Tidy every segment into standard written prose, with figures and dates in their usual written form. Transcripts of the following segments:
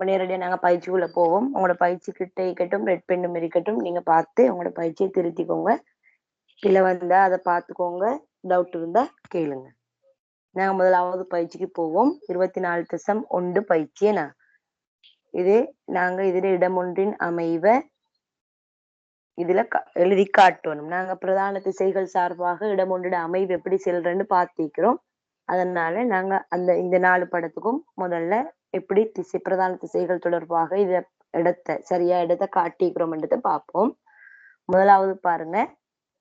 நேரடியா நாங்க பயிற்சிக்குள்ள போவோம். உங்களோட பயிற்சி கிட்ட இருக்கட்டும், ரெட் பென்னும் இருக்கட்டும். நீங்க பார்த்து உங்களோட பயிற்சியை திருத்திக்கோங்க. பிழை வந்தா அதை பார்த்துக்கோங்க. டவுட் இருந்தா கேளுங்க. நாங்க முதலாவது பயிற்சிக்கு போவோம். 24.1 பயிற்சி என்ன இது? நாங்க இதுல இடம் ஒன்றின் அமைவ இதுல எழுதி காட்டணும். நாங்க பிரதான திசைகள் சார்பாக இடம் ஒன்றிட அமைவு எப்படி செல்றேன்னு பார்த்திக்கிறோம். அதனால நாங்க இந்த 4 படத்துக்கும் முதல்ல எப்படி பிரதான திசைகள் தொடர்பாக சரியா இடத்தை காட்டிக்கிறோம்ன்றதை பார்ப்போம். முதலாவது பாருங்க,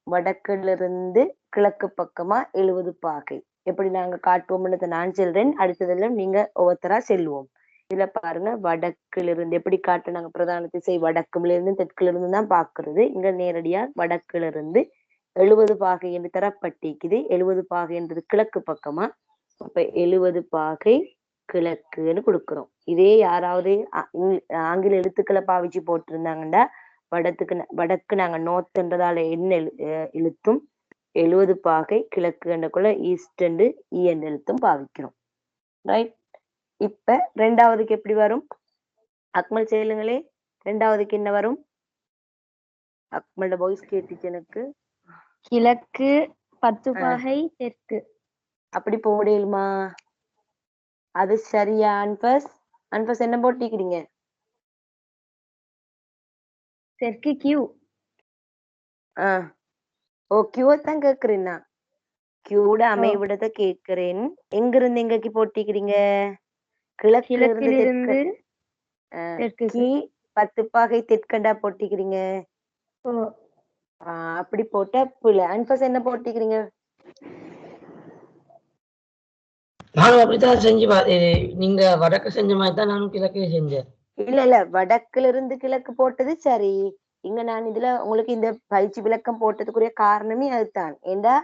வடக்குல இருந்து கிழக்கு பக்கமா 70 பாகை எப்படி நாங்க காட்டுவோம்ன்றதை நான் சொல்றேன். அடுத்ததெல்லாம் நீங்க ஒவ்வொருத்தரா செல்வோம். இதுல பாருங்க, வடக்குல இருந்து எப்படி காட்டு, நாங்க பிரதான திசை வடக்குல இருந்து தெற்குல இருந்து தான் பாக்குறது. இங்க நேரடியா வடக்குல இருந்து 70 பாகை என்று தரப்பட்டிருக்குது. 70 பாகை என்றது கிழக்கு பக்கமா. அப்ப 70 பாகை கிழக்குன்னு கொடுக்கிறோம். இதே யாராவது ஆங்கில எழுத்துக்களை பாவிச்சு போட்டிருந்தாங்கன்னா வடக்கு நாங்க நோர்த்ன்றதால என்ன எழுத்தும் 70 பாகை கிழக்கு என்றக்குள்ள ஈஸ்ட் என்று என்ற எழுத்தும் பாவிக்கிறோம். ரைட். இப்ப ரெண்டாவதுக்கு எப்படி வரும்? அக்மல் செய்யுங்களே. ரெண்டாவதுக்கு என்ன வரும்? அக்மலோட வாய்ஸ் கேட்டுச்சு எனக்கு. கிழக்கு 10 பாகை தெற்கு. அப்படி போடலுமா? அது சரியா? அன்பஸ் என்ன போட்டிக்கிறீங்க? தெற்கு கியூ. ஓ, கியூவை தான் கேக்குறேன்னா. கியூட அமைவிடத்தை கேக்குறேன். எங்க இருந்து எங்கக்கு போட்டிக்கிறீங்க? கிழக்குல இருந்து தெற்கு. 10 பாகை தெற்கண்டா போட்டிக்கிறீங்க. அப்படி போட்டா பிள்ளை. அன்பஸ் என்ன போட்டிக்கிறீங்க? நானும் அப்படித்தான் செஞ்சு நீங்க வடக்கு செஞ்ச மாதிரி தான் நானும் கிழக்கு செஞ்சேன். இல்ல வடக்குல இருந்து கிழக்கு போட்டது சரி. இங்க நான் இதுல உங்களுக்கு இந்த பயிற்சி விளக்கம் போட்டதுக்குரிய காரணமே அதுதான். ஏண்டா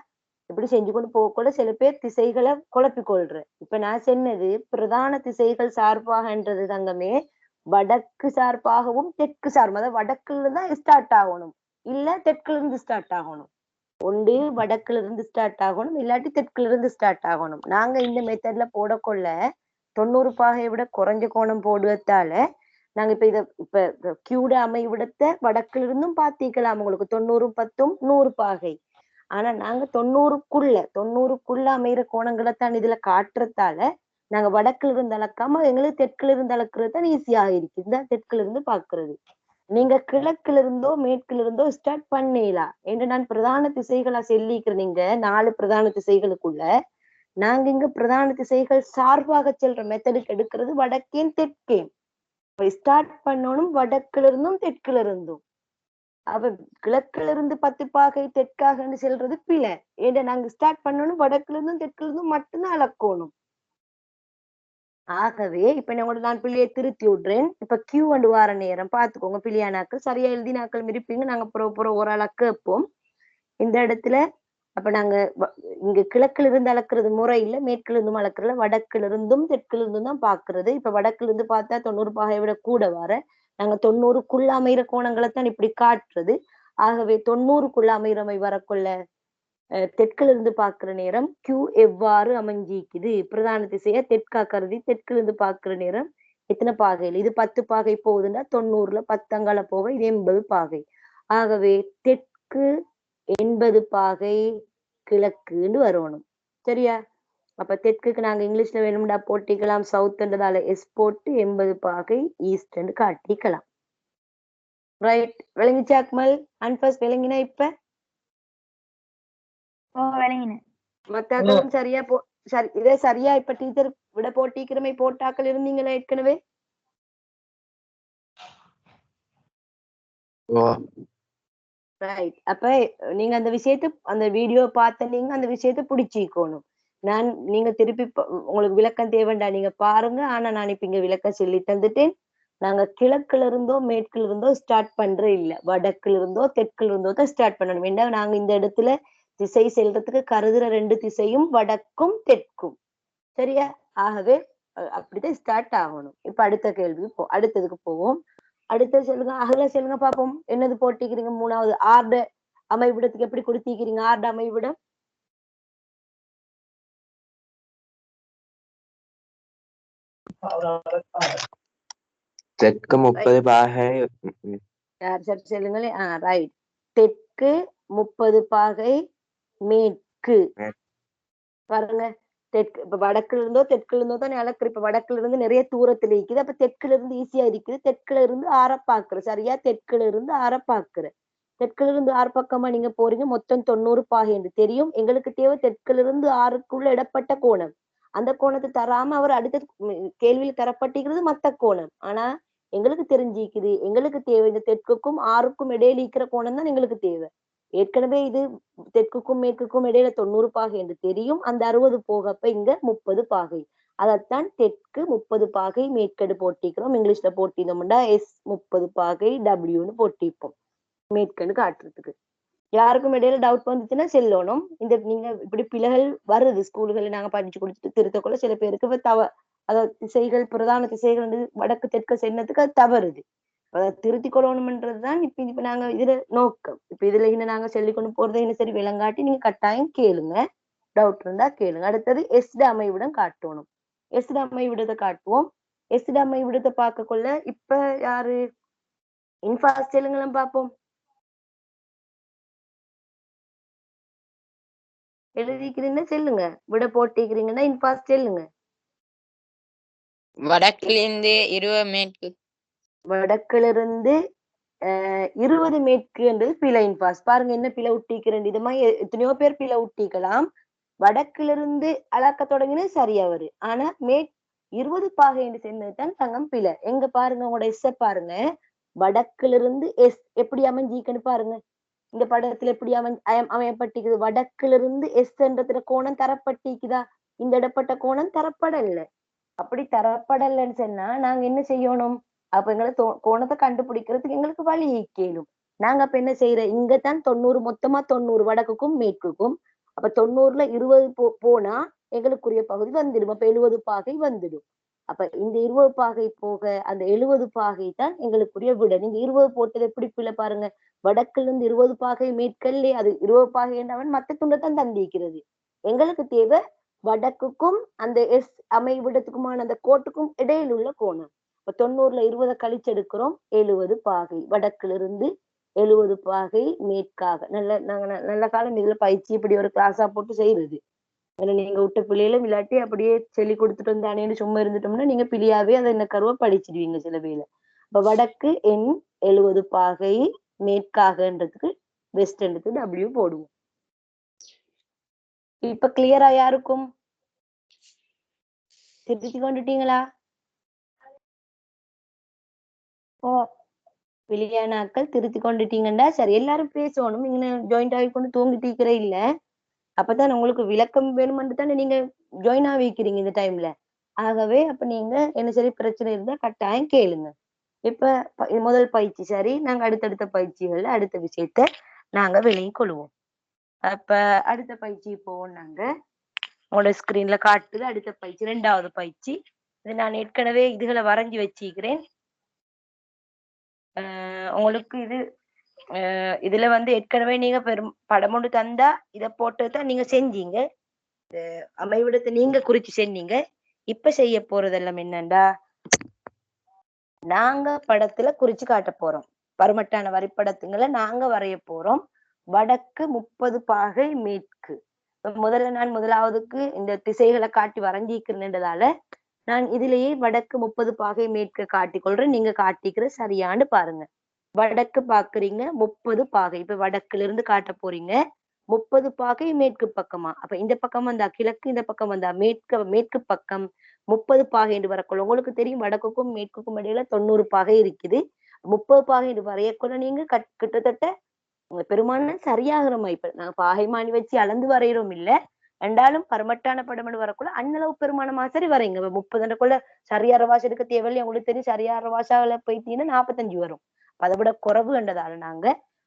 இப்படி செஞ்சு கொண்டு போகக்கூட சில பேர் திசைகளை குழப்பிக்கொள்றேன். இப்ப நான் சொன்னது பிரதான திசைகள் சார்பாகன்றது தங்கமே வடக்கு சார்பாகவும் தெற்கு சார்பு, அதாவது வடக்குல இருந்தா ஸ்டார்ட் ஆகணும், இல்ல தெற்குல இருந்து ஸ்டார்ட் ஆகணும். ஒன்று வடக்குல இருந்து ஸ்டார்ட் ஆகணும், இல்லாட்டி தெற்குல இருந்து ஸ்டார்ட் ஆகணும். நாங்க இந்த மெத்தட்ல போடக்கொள்ள 90 பாகையை விட குறைஞ்ச கோணம் போடுவதால நாங்க இப்ப கியூட அமைவிடத்தை வடக்குல இருந்தும் பாத்திக்கலாம். உங்களுக்கு 90 10 100 பாகை. ஆனா நாங்க 90க்குள்ள அமைகிற கோணங்களை தான் இதுல காட்டுறதால நாங்க வடக்குல இருந்து அளக்காம எங்களுக்கு தெற்குல இருந்து அளக்குறது தான் ஈஸியாக இருக்கு. இதுதான் தெற்குல இருந்து பாக்குறது. நீங்க கிழக்குல இருந்தோ மேற்குல இருந்தோ ஸ்டார்ட் பண்ணலாம் என்று நான் பிரதான திசைகளா சொல்லிக்கிறேன். நீங்க 4 பிரதான திசைகளுக்குள்ள நாங்க இங்க பிரதான திசைகள் சார்பாக செல்ற மெத்தடுக்கு எடுக்கிறது வடக்கேன் தெற்கேன். ஸ்டார்ட் பண்ணணும் வடக்குல இருந்தும் தெற்குல இருந்தும். அவ கிழக்குல இருந்து 10 பாகை தெற்காகன்னு செல்றது பிள்ளை. ஏன்னா நாங்க ஸ்டார்ட் பண்ணணும் வடக்குல இருந்தும் தெற்குல இருந்தும் மட்டும்தான் அளக்கணும். ஆகவே இப்ப நான் பிள்ளையை திருத்தி விடுறேன். இப்ப கியூ அண்டு வார நேரம் பாத்துக்கோங்க. பிள்ளையானாக்கள் சரியா எழுதினாக்கள் இருப்பீங்க. நாங்க ஒரு ஆளா கேட்போம் இந்த இடத்துல. அப்ப நாங்க இங்க கிழக்குல இருந்து அளக்குறது முறை இல்ல, மேற்குல இருந்தும் அளக்குறதுல, வடக்குல இருந்தும் தெற்குல இருந்தும் தான் பாக்குறது. இப்ப வடக்குல இருந்து பார்த்தா 90 பாகையை விட கூட வர நாங்க 90க்குள்ள அமைகிற கோணங்களை தான் இப்படி காட்டுறது. ஆகவே 90க்குள்ள அமைகிறமை வரக்குள்ள தெற்குல இருந்து பாக்குற நேரம் கியூ எவ்வாறு அமைஞ்சிக்குது? பிரதான திசையா தெற்கா கருதி தெற்குல இருந்து பாக்குற நேரம் எத்தனை பாகைகள்? இது 10 பாகை போகுதுன்னா 90ல 10 அங்கால போக இது 80 பாகை. ஆகவே தெற்கு 80 பாகை கிழக்குன்னு வரணும். சரியா? அப்ப தெற்குக்கு நாங்க இங்கிலீஷ்ல வேணும்டா போட்டிக்கலாம். சவுத்ன்றதால எஸ் போட்டு 80 பாகை ஈஸ்ட்ன்னு காட்டிக்கலாம். ரைட். விளங்கிச்சா அக்மல்? அன்பஸ் விளங்கினா? இப்ப மத்தாக்களும் சரியா இதே சரியா இப்ப டீச்சர் விட போட்டிக்கிறமை போட்டாக்கள் இருந்தீங்களா ஏற்கனவே? ரைட். அப்ப நீங்க அந்த வீடியோ பார்த்த நீங்க அந்த விஷயத்த பிடிச்சிக்கணும். நீங்க திருப்பி உங்களுக்கு விளக்கம் தேவைண்டா நீங்க பாருங்க. ஆனா நான் இப்ப இங்க விளக்கம் சொல்லி தந்துட்டேன். நாங்க கிழக்குல இருந்தோ மேற்குல இருந்தோ ஸ்டார்ட் பண்ற இல்ல, வடக்குல இருந்தோ தெற்குல இருந்தோ தான் ஸ்டார்ட் பண்ணணும். ஏன்னா நாங்க இந்த இடத்துல திசை செல்றதுக்கு கருதுற 2 திசையும் வடக்கும் தெற்கும். சரியா? ஆகவே அப்படிதான் ஸ்டார்ட் ஆகணும். இப்ப அடுத்ததுக்கு போவோம். அடுத்தது சொல்லுங்க. அகல சொல்லுங்க பாப்போம். என்னது போட்டிக்கிறீங்க? 3வது ஆர்ட அமைவிடத்துக்கு எப்படி கொடுத்திக்கிறீங்க? ஆர்ட அமைவிடம் தெற்கு 30 பாகை. யார் சரி சொல்லுங்களே. ரைட். தெற்கு 30 பாகை மேற்கு. பாருங்க, தெற்கு இப்ப வடக்குல இருந்தோ தெற்குல இருந்தோ தான் அளக்குற. இப்ப வடக்குல இருந்து நிறைய தூரத்துல இருக்குது. அப்ப தெற்குல இருந்து ஈஸியா இருக்குது. தெற்குல இருந்து ஆரப்பாக்குற. சரியா? தெற்குல இருந்து ஆரப்பாக்குற. தெற்குல இருந்து ஆறு பக்கமா நீங்க போறீங்க. மொத்தம் 90 பாகை என்று தெரியும். எங்களுக்கு தேவை தெற்குல இருந்து ஆறுக்குள்ள இடப்பட்ட கோணம். அந்த கோணத்தை தராம அவர் அடுத்த கேள்வியில தரப்பட்டிருக்கிறது மத்த கோணம். ஆனா எங்களுக்கு தெரிஞ்சிக்குது, எங்களுக்கு தேவை இந்த தெற்குக்கும் ஆறுக்கும் இடையில இருக்கிற கோணம் தான் எங்களுக்கு தேவை. ஏற்கனவே இது தெற்குக்கும் மேற்குக்கும் இடையில 90 பாகை என்று தெரியும். அந்த 60 போகப்ப இங்க 30 பாகை. அதைத்தான் தெற்கு 30 பாகை மேற்கடு போட்டிக்கிறோம். இங்கிலீஷ்ல போட்டினோம்னா S30 பாகை Wன்னு போட்டிப்போம் மேற்கன்னு காட்டுறதுக்கு. யாருக்கும் இடையில டவுட் வந்துச்சுன்னா செல்லணும். இந்த நீங்க இப்படி பிழைகள் வருது ஸ்கூல்கள் நாங்க படிச்சு கொடுத்துட்டு திருத்தக்குள்ள சில பேருக்கு அதாவது திசைகள் பிரதான திசைகள் வந்து வடக்கு தெற்கு சென்னதுக்கு அது தவறுது. அதை திருத்திக் கொள்ளணும்ன்றதுதான் இப்ப நாங்க இதுல நோக்கம். இப்ப இதுல இன்னும் நாங்க சொல்லிக் கொண்டு போறதை இன்னும் சரி விளங்காட்டி நீங்க கட்டாயம் கேளுங்க. டவுட் இருந்தா கேளுங்க. அடுத்தது எஸ்ட அமைவிடம் காட்டணும். எஸ்ட அமைவிடத்தை காட்டுவோம். எஸ்ட அமைவிடத்தை பார்க்க கொள்ள இப்ப யாரு இன்ஃபாஸ்ட் சொல்லுங்களும் பார்ப்போம். எழுதிக்கிறீங்கன்னா செல்லுங்க. விட போட்டிக்கிறீங்கன்னா இன்ஃபாஸ்ட் செல்லுங்க. வடக்கிலிருந்து 20 மேற்கு. வடக்குல இருந்து 20 மேற்கு என்றது பிழை இன்ஃபாஸ்ட். பாருங்க என்ன பிழை விட்டிக்கிறேன். இது மாதிரி எத்தனையோ பேர் பிழை விட்டிக்கலாம். வடக்குல இருந்து அளக்க தொடங்கினது சரியா வரும். ஆனா 20 பாகை என்று சேர்ந்ததுதான் தங்கம் பிழை. எங்க பாருங்க உங்களோட எஸ் பாருங்க. வடக்குல இருந்து எஸ் எப்படி அமைஞ்சிக்கன்னு பாருங்க. இந்த படத்துல எப்படி அமையப்பட்டிக்குது. வடக்குல இருந்து எஸ் என்றதுல கோணம் தரப்பட்டிக்குதா? இந்த இடப்பட்ட கோணம் தரப்படல. அப்படி தரப்படலைன்னு சொன்னா நாங்க என்ன செய்யணும்? அப்ப எங்களை கோணத்தை கண்டுபிடிக்கிறதுக்கு எங்களுக்கு வழி கேளும். நாங்க அப்ப என்ன செய்யறோம்? இங்கதான் 90 மொத்தமா 90 வடக்குக்கும் மேற்குக்கும். அப்ப 90ல 20 போனா எங்களுக்குரிய பகுதி வந்துடும். அப்ப 70 பாகை வந்துடும். அப்ப இந்த 20 பாகை போக அந்த 70 பாகை தான் எங்களுக்குரிய விட. நீங்க 20 போட்டது எப்படி பிள்ளை பாருங்க. வடக்குல இருந்து 20 பாகை மேற்கல்லே அது 20 பாகை என்றவன் மத்த துண்டத்தான் தந்திக்கிறது. எங்களுக்கு தேவை வடக்குக்கும் அந்த எஸ் அமைவிடத்துக்குமான அந்த கோட்டுக்கும் இடையில் உள்ள கோணம். இப்ப 90ல 20 கழிச்சு எடுக்கிறோம். 70 பாகை. வடக்குல இருந்து 70 பாகை மேற்காக. நல்ல காலம் இதுல பயிற்சி இப்படி ஒரு கிளாஸா போட்டு செய்யறது. நீங்க விட்ட பிள்ளைகளும் இல்லாட்டி அப்படியே சொல்லி கொடுத்துட்டு வந்தானேன்னு சும்மா இருந்துட்டோம்னா நீங்க பிள்ளையாவே அதை இந்த கருவை படிச்சிடுவீங்க சில வேலை. இப்ப வடக்கு எண் 70 பாகை மேற்காகன்றதுக்கு வெஸ்ட் எண்டுக்கு W போடுவோம். இப்ப கிளியரா யாருக்கும்? திருத்தி கொண்டுட்டீங்களா? வெளியானாக்கள் திருத்தி கொண்டுட்டீங்கண்டா சரி. எல்லாரும் பேசணும். நீங்க ஜாயிண்ட் ஆகி கொண்டு தூங்கிட்டீக்கிற இல்ல. அப்பதான் உங்களுக்கு விளக்கம் வேணும்னு தானே நீங்க ஜாயின் ஆகிக்கிறீங்க இந்த டைம்ல. ஆகவே அப்ப நீங்க என்ன சரி பிரச்சனை இருந்தா கட்டாயம் கேளுங்க. இப்ப முதல் பயிற்சி சரி. நாங்க அடுத்தடுத்த பயிற்சிகள்ல அடுத்த விஷயத்த நாங்க விளங்கி கொள்வோம். அப்ப அடுத்த பயிற்சி போவோம். நாங்க உங்களோட ஸ்கிரீன்ல காட்டுது அடுத்த பயிற்சி 2வது பயிற்சி. இது நான் ஏற்கனவே இதுகளை வரைஞ்சி வச்சுக்கிறேன். உங்களுக்கு இது இதுல வந்து ஏற்கனவே நீங்க படம் ஒன்று தந்தா இதை போட்டுதான் நீங்க செஞ்சீங்க. அமைவிடத்தை நீங்க குறிச்சு செஞ்சீங்க. இப்ப செய்ய போறதெல்லாம் என்னண்டா நாங்க படத்துல குறிச்சு காட்ட போறோம். பருமட்டான வரைபடத்துங்களை நாங்க வரைய போறோம். வடக்கு 30 பாகை மேற்கு. முதல்ல நான் முதலாவதுக்கு இந்த திசைகளை காட்டி வரைஞ்சிக்கிறேன்றதால நான் இதுலயே வடக்கு 30 பாகை மேற்கு காட்டிக்கொள்றேன். நீங்க காட்டிக்கிற சரியான்னு பாருங்க. வடக்கு பாக்குறீங்க 30 பாகை. இப்ப வடக்குல இருந்து காட்ட போறீங்க 30 பாகை மேற்கு பக்கமா. அப்ப இந்த பக்கம் வந்தா கிழக்கு, இந்த பக்கம் வந்தா மேற்கு பக்கம் 30 பாகை என்று வரக்குள்ள உங்களுக்கு தெரியும் வடக்குக்கும் மேற்குக்கும் இடையில 90 பாகை இருக்குது. 30 பாகை என்று வரையக்குள்ள நீங்க கிட்டத்தட்ட பெருமான சரியாகிறோமா? இப்ப நாங்க பாகைமானி வச்சு அளந்து வரைகிறோம் இல்ல. ரெண்டாலும் பருமட்டான படம் வரக்குள்ள அண்ணளவு பெருமானமா சரி வரைங்க. 30 சரியார வாசம் எடுக்க தேவையில்லை. உங்களுக்கு தெரியும் சரியார வாசால போயிட்டீங்கன்னா 45 வரும். அதை விட குறைவு என்றதால நாங்க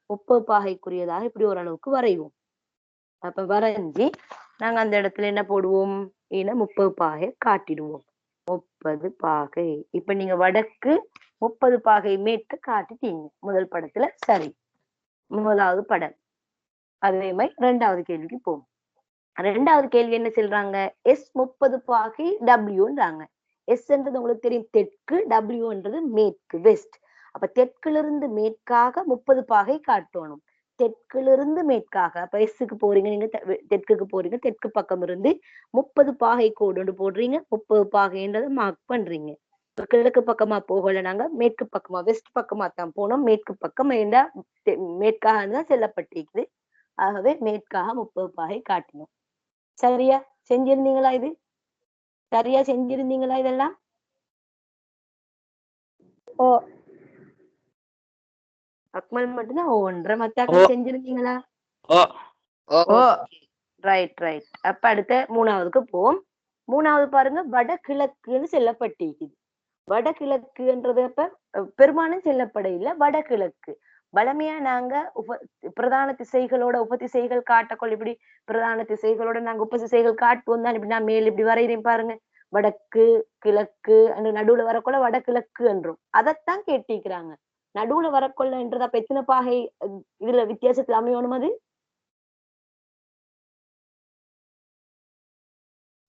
30 பாகைக்குரியதாக இப்படி ஓரளவுக்கு வரைவோம். அப்ப வரைஞ்சி நாங்க அந்த இடத்துல என்ன போடுவோம்? 30 பாகை காட்டிடுவோம். 30 பாகை. இப்ப நீங்க வடக்கு 30 பாகை மேற்கு காட்டிட்டீங்க முதல் படத்துல. சரி, முதலாவது படம். அதே மாதிரி 2வது கேள்விக்கு போவோம். 2வது கேள்வி என்ன சொல்றாங்க? S30 பாகை Wன்றாங்க. எஸ்ன்றது உங்களுக்கு தெரியும் தெற்கு, டபிள்யூன்றது மேற்கு வெஸ்ட். அப்ப தெற்கிலிருந்து மேற்காக 30 பாகை காட்டணும். தெற்கிலிருந்து மேற்காக அப்ப எஸ்ஸுக்கு போறீங்க, நீங்க தெற்குக்கு போறீங்க, தெற்கு பக்கம் இருந்து 30 பாகை கோடு போடுறீங்க, 30 பாகைன்றதை மார்க் பண்றீங்க. இப்ப கிழக்கு பக்கமா போகல, நாங்க மேற்கு பக்கமா வெஸ்ட் பக்கமா தான் போனோம். மேற்கு பக்கம் மேற்காக தான் செல்லப்பட்டிருக்குது. ஆகவே மேற்காக 30 பாகை காட்டினோம். சரியா செஞ்சிருந்தீங்களா? இது சரியா செஞ்சிருந்தீங்களா இதெல்லாம்? ஓ அக்மல் மட்டும்தான் ஒன்றரை, மத்தாக்கள் செஞ்சிருந்தீங்களா? ஓ ஓ ரைட் ரைட். அப்ப அடுத்த 3ஆவதுக்கு போவோம். 3ஆவது பாருங்க, வடகிழக்குன்னு செல்லப்பட்டிருக்குது. வடகிழக்குன்றது அப்ப பெரும்பாலும் செல்லப்பட இல்ல, வடகிழக்கு. வளமையா நாங்க பிரதான திசைகளோட உபதிசைகள் காட்டக்கொள்ள இப்படி பிரதான திசைகளோட நாங்க உபதிசைகள் காட்டுவோம் தான். இப்படி நான் மேல் இப்படி வரைகிறேன் பாருங்க, வடக்கு கிழக்கு நடுவுல வரக்கொள்ள வடகிழக்கு என்றும் அதைத்தான் கேட்டிருக்கிறாங்க. நடுவுல வரக்கொள்ளன்றது அப்ப எத்தனை பாகை இதுல வித்தியாசத்துல அமையணும்? அது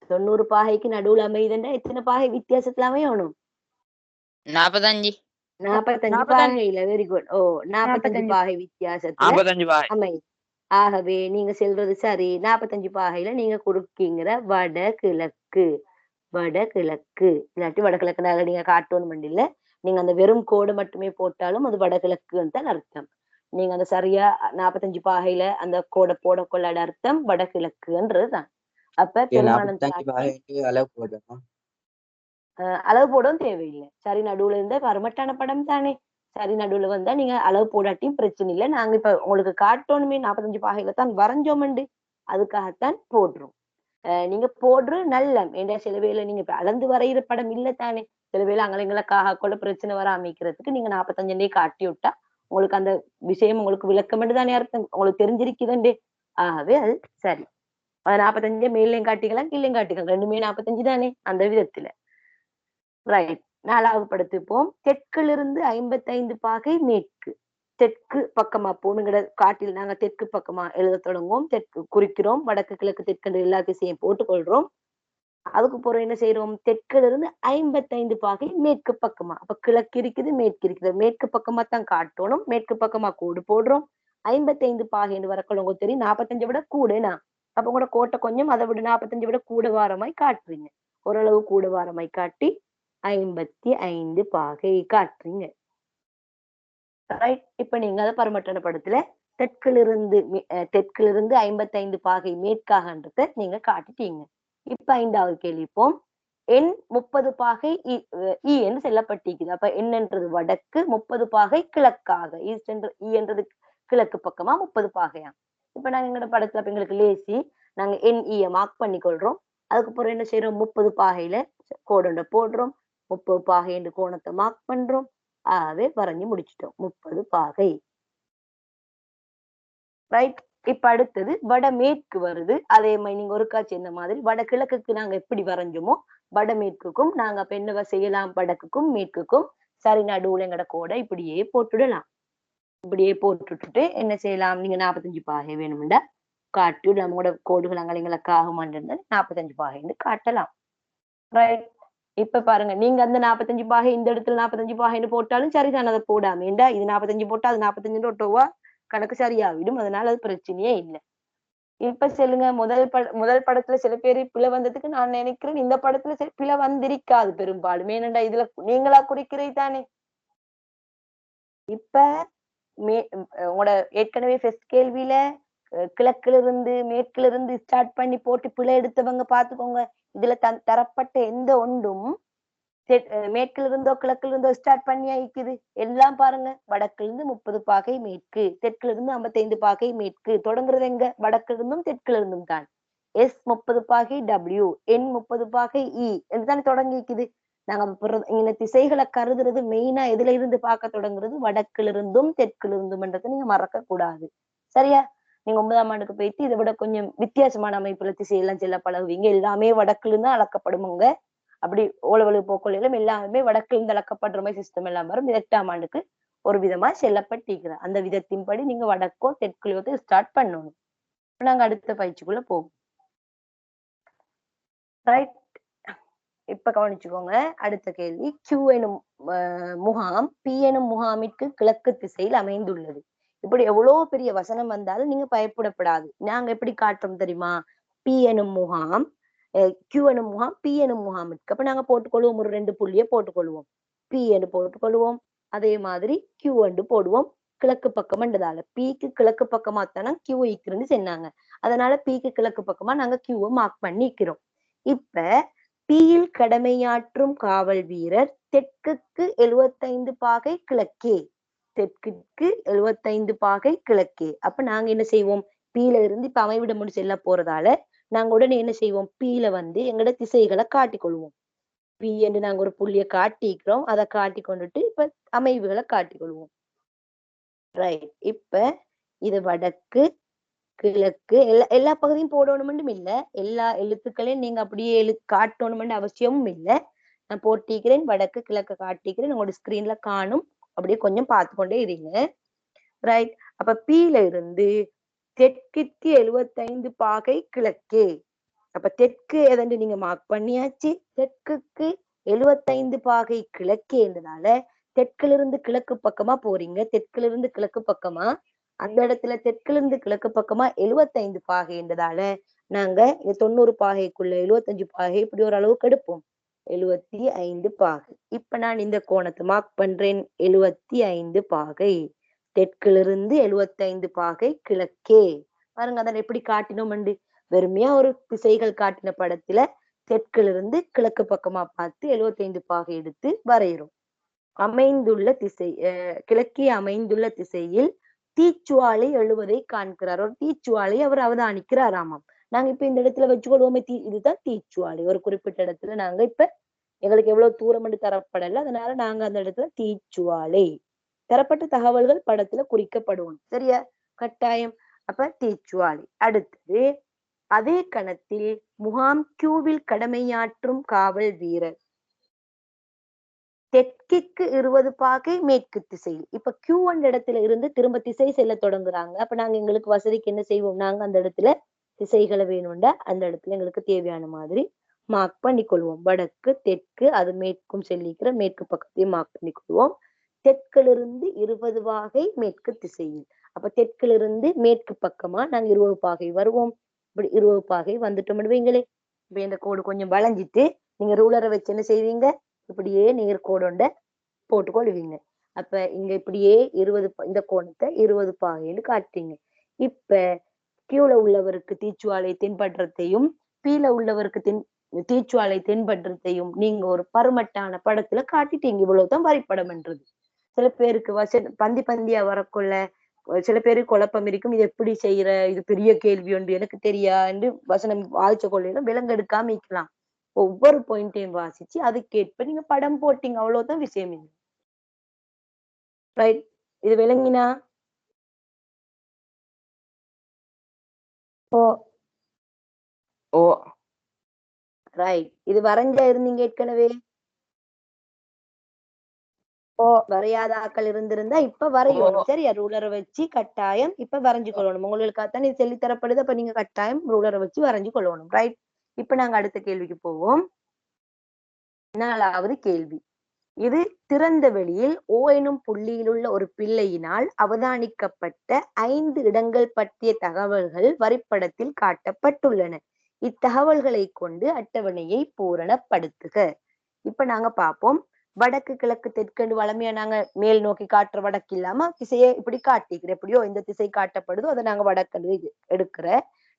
90 பாகைக்கு நடுவுல அமையுதுன்னா எத்தனை பாகை வித்தியாசத்துல அமையணும்? 45 45 பாகையில. Very good. ஓ 45 பாகை வித்தியாசத்துல 45 பாகை. அமை. ஆகவே நீங்க சொல்றது சரி. 45 பாகையில நீங்க கொடுக்கீங்கிற வடகிழக்கு. வடகிழக்கு இல்லாட்டி வடகிழக்குனால நீங்க காட்டணும் இல்ல, நீங்க அந்த வெறும் கோடு மட்டுமே போட்டாலும் அது வடகிழக்குன்னு தான் அர்த்தம். நீங்க அந்த சரியா 45 பாகையில அந்த கோடை போடக்கொள்ளாட அர்த்தம் வடகிழக்குன்றதுதான். அப்ப பெருமானம் அளவு போடவும் தேவையில்லை. சரி நடுவுல இருந்த பரமட்டான படம் தானே, சரி நடுவுல வந்தா நீங்க அளவு போடாட்டியும் பிரச்சனை இல்லை. நாங்க இப்ப உங்களுக்கு காட்டணுமே 45 பாகையில தான் வரைஞ்சோமண்டு, அதுக்காகத்தான் போடுறோம். நீங்க போடுற நல்ல ஏன்னா சில வேளை நீங்க இப்ப அளந்து வரைகிற படம் இல்ல தானே, சில வேளை அங்கங்களுக்காக கூட பிரச்சனை வர அமைக்கிறதுக்கு நீங்க 45 காட்டி விட்டா உங்களுக்கு அந்த விஷயம் உங்களுக்கு விளக்கம் தானே அர்த்தம், உங்களுக்கு தெரிஞ்சிருக்குதுண்டே. ஆகவே அது சரி. 45 மேலையும் காட்டிக்கலாம் கீழையும் காட்டிக்கலாம், ரெண்டுமே 45 தானே அந்த விதத்துல. ரைட். 4ஆவது படுத்துப்போம். தெற்கிலிருந்து 55 பாகை மேற்கு. தெற்கு பக்கமா போனுங்கிற காட்டில் நாங்க தெற்கு பக்கமா எழுத தொடங்குவோம். தெற்கு குறிக்கிறோம், வடக்கு கிழக்கு தெற்கு எல்லா திசையும் போட்டுக்கொள்றோம். அதுக்கு பிறகு என்ன செய்யறோம்? தெற்கிலிருந்து 55 பாகை மேற்கு பக்கமா. அப்ப கிழக்கு இருக்குது மேற்கு இருக்குது, மேற்கு பக்கமா தான் காட்டணும். மேற்கு பக்கமா கோடு போடுறோம். 55 பாகைன்னு வரக்குள்ள உங்களுக்கு தெரியும் 45 விட கூடனா, அப்ப கூட கோட்டை கொஞ்சம் அதை விட 45 விட கூட வாரமாய் காட்டுறீங்க. ஓரளவு கூட வாரமாய் காட்டி 55 பாகை காட்டுறீங்க. ரைட். இப்ப நீங்க அதை பரமட்டன படத்துல தெற்கிலிருந்து 55 பாகை மேற்காகன்றத நீங்க காட்டிட்டீங்க. இப்ப 5ஆவது கேள்விப்போம். எண் 30 பாகை என்று செல்லப்பட்டிருக்குது. அப்ப என்னன்றது வடக்கு, 30 பாகை கிழக்காக. என்றது கிழக்கு பக்கமா 30 பாகையா. இப்ப நாங்க எங்களோட படத்துல எங்களுக்கு லேசி, நாங்க NE மார்க் பண்ணிக்கொள்றோம். அதுக்கப்புறம் என்ன செய்யறோம்? 30 பாகையில கோடண்ட போடுறோம். 30 பாகை என்று கோணத்தை மார்க் பண்றோம். ஆகவே வரைஞ்சு முடிச்சிட்டோம் 30 பாகை. ரைட். இப்ப அடுத்தது வடமேற்கு வருது. அதே மாதிரி நீங்க ஒருக்கா சேர்ந்த மாதிரி வடகிழக்குக்கு நாங்க எப்படி வரைஞ்சோமோ வடமேற்குக்கும் நாங்க அப்ப என்ன செய்யலாம்? வடக்குக்கும் மேற்குக்கும் சரி நடுவுல எங்கட கோடை இப்படியே போட்டுடலாம். இப்படியே போட்டுட்டு என்ன செய்யலாம்? நீங்க 45 பாகை வேணும்டா காட்டி நம்மளோட கோடுகள் அங்கங்களுக்காக மாட்டேன் 45 பாகைன்னு காட்டலாம். ரைட். இப்ப பாருங்க, நீங்க அந்த 45 பாகை இந்த இடத்துல 45 பாகைன்னு போட்டாலும் சரிதான், அதை போடாம ஏண்டா இது 45 போட்டா அது 45 ஒட்டோவா கணக்கு சரியாவிடும். அதனால அது பிரச்சனையே இல்லை. இப்ப சொல்லுங்க, முதல் படத்துல சில பேர் பிழை வந்ததுக்கு நான் நினைக்கிறேன் இந்த படத்துல சில பிழை வந்திருக்காது பெரும்பாலும். ஏனண்டா இதுல நீங்களா குறிக்கிறீ தானே. இப்ப உங்களோட ஏற்கனவே ஃபர்ஸ்ட் கேள்வியில கிழக்குல இருந்து மேற்குல இருந்து ஸ்டார்ட் பண்ணி போட்டு பிழை எடுத்தவங்க பாத்துக்கோங்க. இதுல தரப்பட்ட எந்த ஒன்றும் மேற்குல இருந்தோ கிழக்குல இருந்தோ ஸ்டார்ட் பண்ணி ஆயிக்குது. எல்லாம் பாருங்க, வடக்குல இருந்து 30 பாகை மேற்கு, தெற்குல இருந்து 55 பாகை மேற்கு. தொடங்குறது எங்க? வடக்குல இருந்தும் தெற்குல இருந்தும் தான். S 30 பாகை W, N 30 பாகை E என்றுதான் தொடங்கிக்குது. நாங்க இந்த திசைகளை கருதுறது மெயினா எதுல இருந்து பார்க்க தொடங்குறது? வடக்குல இருந்தும் தெற்குல இருந்தும்ன்றதை நீங்க மறக்க கூடாது. சரியா? நீங்க 9ஆம் ஆண்டுக்கு போயிட்டு இதை விட கொஞ்சம் வித்தியாசமான அமைப்புல திசையெல்லாம் செல்ல பழகுவீங்க. எல்லாமே வடக்குல இருந்து அளக்கப்படுமுங்க. அப்படி ஓலவழு போக்கொள்ளையிலும் எல்லாமே வடக்குல இருந்து அளக்கப்படுற மாதிரி சிஸ்டம் எல்லாம் வரும். 8ஆம் ஆண்டுக்கு ஒரு விதமா செல்லப்பட்டிருக்கிற அந்த விதத்தின்படி நீங்க வடக்கோ தெற்குலையோ ஸ்டார்ட் பண்ணணும். நாங்க அடுத்த பயிற்சிக்குள்ள போவோம். ரைட். இப்ப கவனிச்சுக்கோங்க. அடுத்த கேள்வி. Q எனும் முகாம் P எனும் முகாமிற்கு கிழக்கு திசையில் அமைந்துள்ளது. இப்படி எவ்வளவு பெரிய வசனம் வந்தாலும் நீங்க பயப்படப்படாது. நாங்க எப்படி காட்டுறோம் தெரியுமா? P எனும் முகாம் Q எனும் முகாம் P எனும் முகாமிற்கு. அப்ப நாங்க போட்டுக்கொள்வோம், ஒரு 2 புள்ளியை போட்டுக்கொள்வோம். P என்று போட்டுக்கொள்வோம். அதே மாதிரி Q என்று போடுவோம். கிழக்கு பக்கம்ன்றதால Pக்கு கிழக்கு பக்கமாத்தானா Q இருந்து சொன்னாங்க. அதனால Pக்கு கிழக்கு பக்கமா நாங்க Qவை மார்க் பண்ணிக்கிறோம். இப்ப Pயில் கடமையாற்றும் காவல் வீரர் தெற்குக்கு 75 பாகை கிழக்கே. தெற்குக்கு 75 பாகை கிழக்கே. அப்ப நாங்க என்ன செய்வோம்? Pல இருந்து இப்ப அமைவிட முடிச்சு செல்ல போறதால நாங்க உடனே என்ன செய்வோம்? Pல எங்களோட திசைகளை காட்டிக்கொள்வோம். P என்று நாங்க ஒரு புள்ளியை காட்டிக்கிறோம். அதை காட்டி கொண்டுட்டு இப்ப அமைவுகளை காட்டிக்கொள்வோம். ரைட். இப்ப இது வடக்கு கிழக்கு எல்லா பகுதியும் போடணும்னு இல்ல. எல்லா எழுத்துக்களையும் நீங்க அப்படியே காட்டணும்னு அவசியமும் இல்லை. நான் போட்டிக்கிறேன், வடக்கு கிழக்கு காட்டிக்கிறேன். உங்களோட ஸ்கிரீன்ல காணும். அப்படியே கொஞ்சம் பார்த்து கொண்டே இருங்க. ரைட். அப்ப Pல இருந்து தெற்கிற்கு 75 பாகை கிழக்கே. அப்ப தெற்கு எதன்று நீங்க மார்க் பண்ணியாச்சு. தெற்குக்கு 75 பாகை கிழக்கேன்றதால தெற்குல இருந்து கிழக்கு பக்கமா போறீங்க. தெற்குல இருந்து கிழக்கு பக்கமா அந்த இடத்துல தெற்குல இருந்து கிழக்கு பக்கமா 75 பாகைன்றதால நாங்க 90 பாகைக்குள்ள 75 பாகை இப்படி ஒரு அளவுக்கு எடுப்போம். 75 பாகை. இப்ப நான் இந்த கோணத்தை மார்க் பண்றேன். 75 பாகை. தெற்கிலிருந்து 75 பாகை கிழக்கே. பாருங்க, அதை எப்படி காட்டினோம். வெறுமையா ஒரு திசைகள் காட்டின படத்துல தெற்கிலிருந்து கிழக்கு பக்கமா பார்த்து 75 பாகை எடுத்து வரைகிறோம். அமைந்துள்ள திசை கிழக்கே அமைந்துள்ள திசையில் தீச்சுவாலை எழுவதை காண்கிறார். ஒரு தீச்சுவாலை அவர் அவதானிக்கிறாராமாம். நாங்க இப்ப இந்த இடத்துல வச்சுக்கொள்வோமே, இதுதான் தீச்சுவாலை. ஒரு குறிப்பிட்ட இடத்துல நாங்க இப்ப எங்களுக்கு எவ்வளவு தூரம் என்று தரப்படல, அதனால நாங்க அந்த இடத்துல தீச்சுவாலை தரப்பட்ட தகவல்கள் படத்துல குறிக்கப்படும். சரியா? கட்டாயம். அப்ப தீச்சுவாலை. அடுத்தது, அதே கணத்தில் முகாம் Qவில் கடமையாற்றும் காவல் வீரர் தெற்கிற்கு 20 பாகை மேற்கு திசையில். இப்ப Q அந்த இடத்துல இருந்து திரும்ப திசை செல்ல தொடங்குறாங்க. அப்ப நாங்க எங்களுக்கு வசதிக்கு என்ன செய்வோம்? நாங்க அந்த இடத்துல திசைகளை வேணும்டா அந்த இடத்துல எங்களுக்கு தேவையான மாதிரி மார்க் பண்ணிக்கொள்வோம். வடக்கு தெற்கு அது மேற்கும் செல்லிக்கிற மேற்கு பக்கத்தையும் மார்க் பண்ணிக்கொள்வோம். தெற்கிலிருந்து 20 பாகை மேற்கு திசையில். அப்ப தெற்கிலிருந்து மேற்கு பக்கமா நாங்க 20 பாகை வருவோம். இப்படி 20 பாகை வந்துட்டோம் வைங்களே. இப்ப இந்த கோடு கொஞ்சம் வளைஞ்சிட்டு நீங்க ரூலரை வச்சு என்ன செய்வீங்க? இப்படியே நேர்கோட போட்டுக்கொள்வீங்க. அப்ப இங்க இப்படியே 20 இந்த கோணத்தை 20 பாகைன்னு காட்டுறீங்க. இப்ப Qல உள்ளவருக்கு தீச்சுவாலை தென்படுறதையும் Pல உள்ளவருக்கு தீச்சுவாலை தென்படுறதையும் நீங்க ஒரு பருமட்டான படத்துல காட்டிட்டீங்க. இவ்வளவுதான் வரைபடம் என்றது. சில பேருக்கு பந்தி பந்தியா வரக்குள்ள சில பேருக்கு குழப்பம் இருக்கும். இது எப்படி செய்யற, இது பெரிய கேள்வி ஒன்று எனக்கு தெரியா என்று வசனம் வாய்ச்ச கொள்ளையில விலங்கெடுக்காம இருக்கலாம். ஒவ்வொரு பாயிண்டையும் வாசிச்சு அதுக்கேற்ப நீங்க படம் போட்டீங்க. அவ்வளவுதான் விஷயம். இது ரைட். இது விளங்கினா? ஓ ஓ ரைட். இது வரைஞ்சா இருந்தீங்க ஏற்கனவே? ஓ வரையாத ஆக்கள் இருந்திருந்தா இப்ப வரையணும். சரியா? ரூலரை வச்சு கட்டாயம் இப்ப வரைஞ்சு கொள்ளணும். உங்களுக்காகத்தான் இது சொல்லி தரப்படுது. அப்ப நீங்க கட்டாயம் ரூலரை வச்சு வரைஞ்சு கொள்ளணும். ரைட். இப்ப நாங்க அடுத்த கேள்விக்கு போவோம். 4வது கேள்வி. இது திறந்த வெளியில் O எனும் புள்ளியில் உள்ள ஒரு பிள்ளையினால் அவதானிக்கப்பட்ட 5 இடங்கள் பற்றிய தகவல்கள் வரைபடத்தில் காட்டப்பட்டுள்ளன. இத்தகவல்களை கொண்டு அட்டவணையை பூரணப்படுத்துக. இப்ப நாங்க பார்ப்போம். வடக்கு கிழக்கு தெற்கு வளமையா நாங்க மேல் நோக்கி காட்டுற வடக்கு இல்லாம திசையை இப்படி காட்டிக்கிறேன். எப்படியோ இந்த திசை காட்டப்படுதோ அதை நாங்க வடக்கு எடுக்கிற.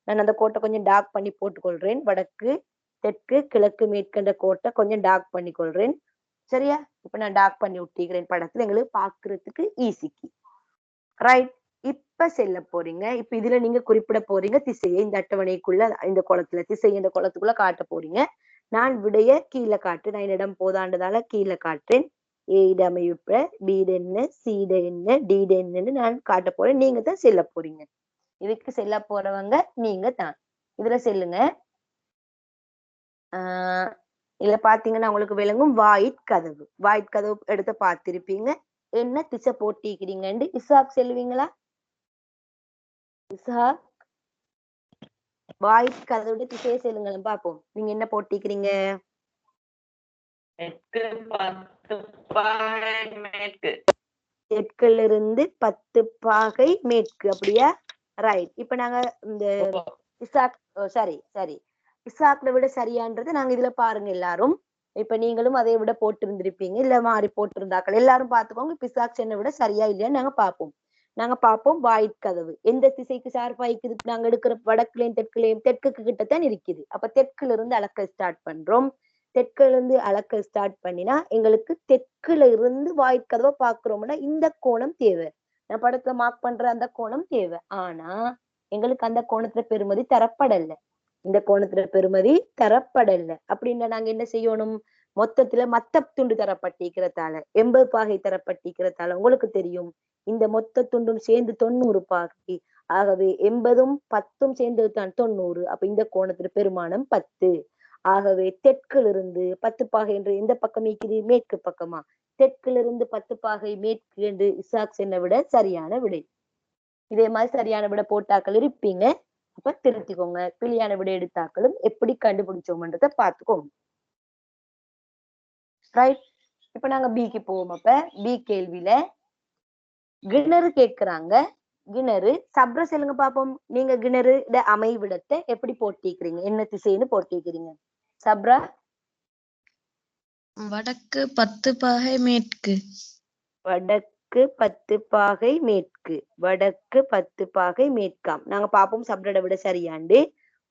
நான் அந்த கோட்டை கொஞ்சம் டார்க் பண்ணி போட்டுக்கொள்றேன். வடக்கு தெற்கு கிழக்கு மேற்கண்ட கோட்டை கொஞ்சம் டார்க் பண்ணி கொள்றேன். சரியா? இப்ப நான் டார்க் பண்ணி விட்டிக்கிறேன் படத்துல, எங்களுக்கு பாக்குறதுக்கு ஈஸிக்கு. ரைட். இப்ப செல்ல போறீங்க. இப்ப இதுல நீங்க குறிப்பிட போறீங்க திசையை. இந்த அட்டவணைக்குள்ள இந்த குளத்துல திசை இந்த குளத்துக்குள்ள காட்ட போறீங்க. நான் விடைய கீழே காட்டு. நான் என்னிடம் போதாண்டதால கீழே காட்டுறேன். ஏட அமைப்பு பீட என்ன சீட என்ன டீட என்னன்னு நான் காட்ட போறேன். நீங்க தான் செல்ல போறீங்க. இதுக்கு செல்ல போறவங்க நீங்க தான். இதுல செல்லுங்க. இதுல பாத்தீங்கன்னா உங்களுக்கு விளங்கும் வாயிற் கதவு. வாயிற் கதவு எடுத்து பார்த்திருப்பீங்க. என்ன திசை போட்டிக்கிறீங்கன்னு இசாக் செல்வீங்களா? இசாக் வாயிற் கதவுடைய திசையை செல்லுங்க பார்ப்போம். நீங்க என்ன போட்டிக்கிறீங்க? தெற்கு 10 பாகை மேற்கு. தெற்குல இருந்து 10 பாகை மேற்கு. அப்படியா? ரைட். இப்ப நாங்க இந்த இசாக் சரி சரி இசாக்ல விட சரியான்றது நாங்க இதுல பாருங்க எல்லாரும். இப்ப நீங்களும் அதை விட போட்டிருந்திருப்பீங்க, இல்ல மாறி போட்டிருந்தாக்கள் எல்லாரும் பாத்துக்கோங்க. இப்ப இசாக் சென்னை விட சரியா இல்லையான்னு நாங்க பார்ப்போம். வாயிற் கதவு எந்த திசைக்கு சார்பா இருக்குது? நாங்க எடுக்கிற வடக்குலயும் தெற்குலயும் தெற்குக்கு கிட்டத்தான் இருக்குது. அப்ப தெற்குல இருந்து அளக்க ஸ்டார்ட் பண்றோம். தெற்குல இருந்து அளக்க ஸ்டார்ட் பண்ணினா எங்களுக்கு தெற்குல இருந்து வாய்க்கதவை பாக்குறோம்னா இந்த கோணம் தேவை. நான் படத்துல மார்க் பண்ற அந்த கோணம் தேவை. ஆனா எங்களுக்கு அந்த கோணத்துல பெருமதி தரப்படல. இந்த கோணத்துல பெருமதி தரப்படல அப்படின்னா நாங்க என்ன செய்யணும்? மொத்தத்துல மத்த துண்டு தரப்பட்டிருக்கிறதால 80 பாகை தரப்பட்டிருக்கிறதால உங்களுக்கு தெரியும் இந்த மொத்த துண்டும் சேர்ந்து 90 பாகை. ஆகவே 80ம் 10ம் சேர்ந்தது தான் 90. அப்ப இந்த கோணத்துல பெருமானம் 10. ஆகவே தெற்குல இருந்து 10 பாகை என்று எந்த பக்கம் இருக்குது? மேற்கு பக்கமா? தெற்குல இருந்து 10 பாகை மேற்கு என்று இசாக் சென்னை விட சரியான விடை. இதே மாதிரி சரியான விட போட்டாக்கள் இருப்பீங்க. அப்ப திருத்திக்கோங்க. பிழையான விட எடுத்தாக்களும் எப்படி கண்டுபிடிச்சோம்ன்றத பாத்துக்கோங்க. ரைட். இப்ப நாங்க பிக்கு போவோம். அப்ப பி கேள்வியில கிணறு கேக்குறாங்க. கிணறு சப்ர சொல்லுங்க பாப்போம். நீங்க கிணறு அமைவிடத்தை எப்படி போட்டிக்கிறீங்க? என்ன திசைன்னு போட்டிக்கிறீங்க சப்ரா? வடக்கு 10 பாகை மேற்கு. வடக்கு 10 பாகை மேற்கு. வடக்கு 10 பாகை மேற்காம். நாங்க பாப்போம் சப்ரட விட சரியாண்டு.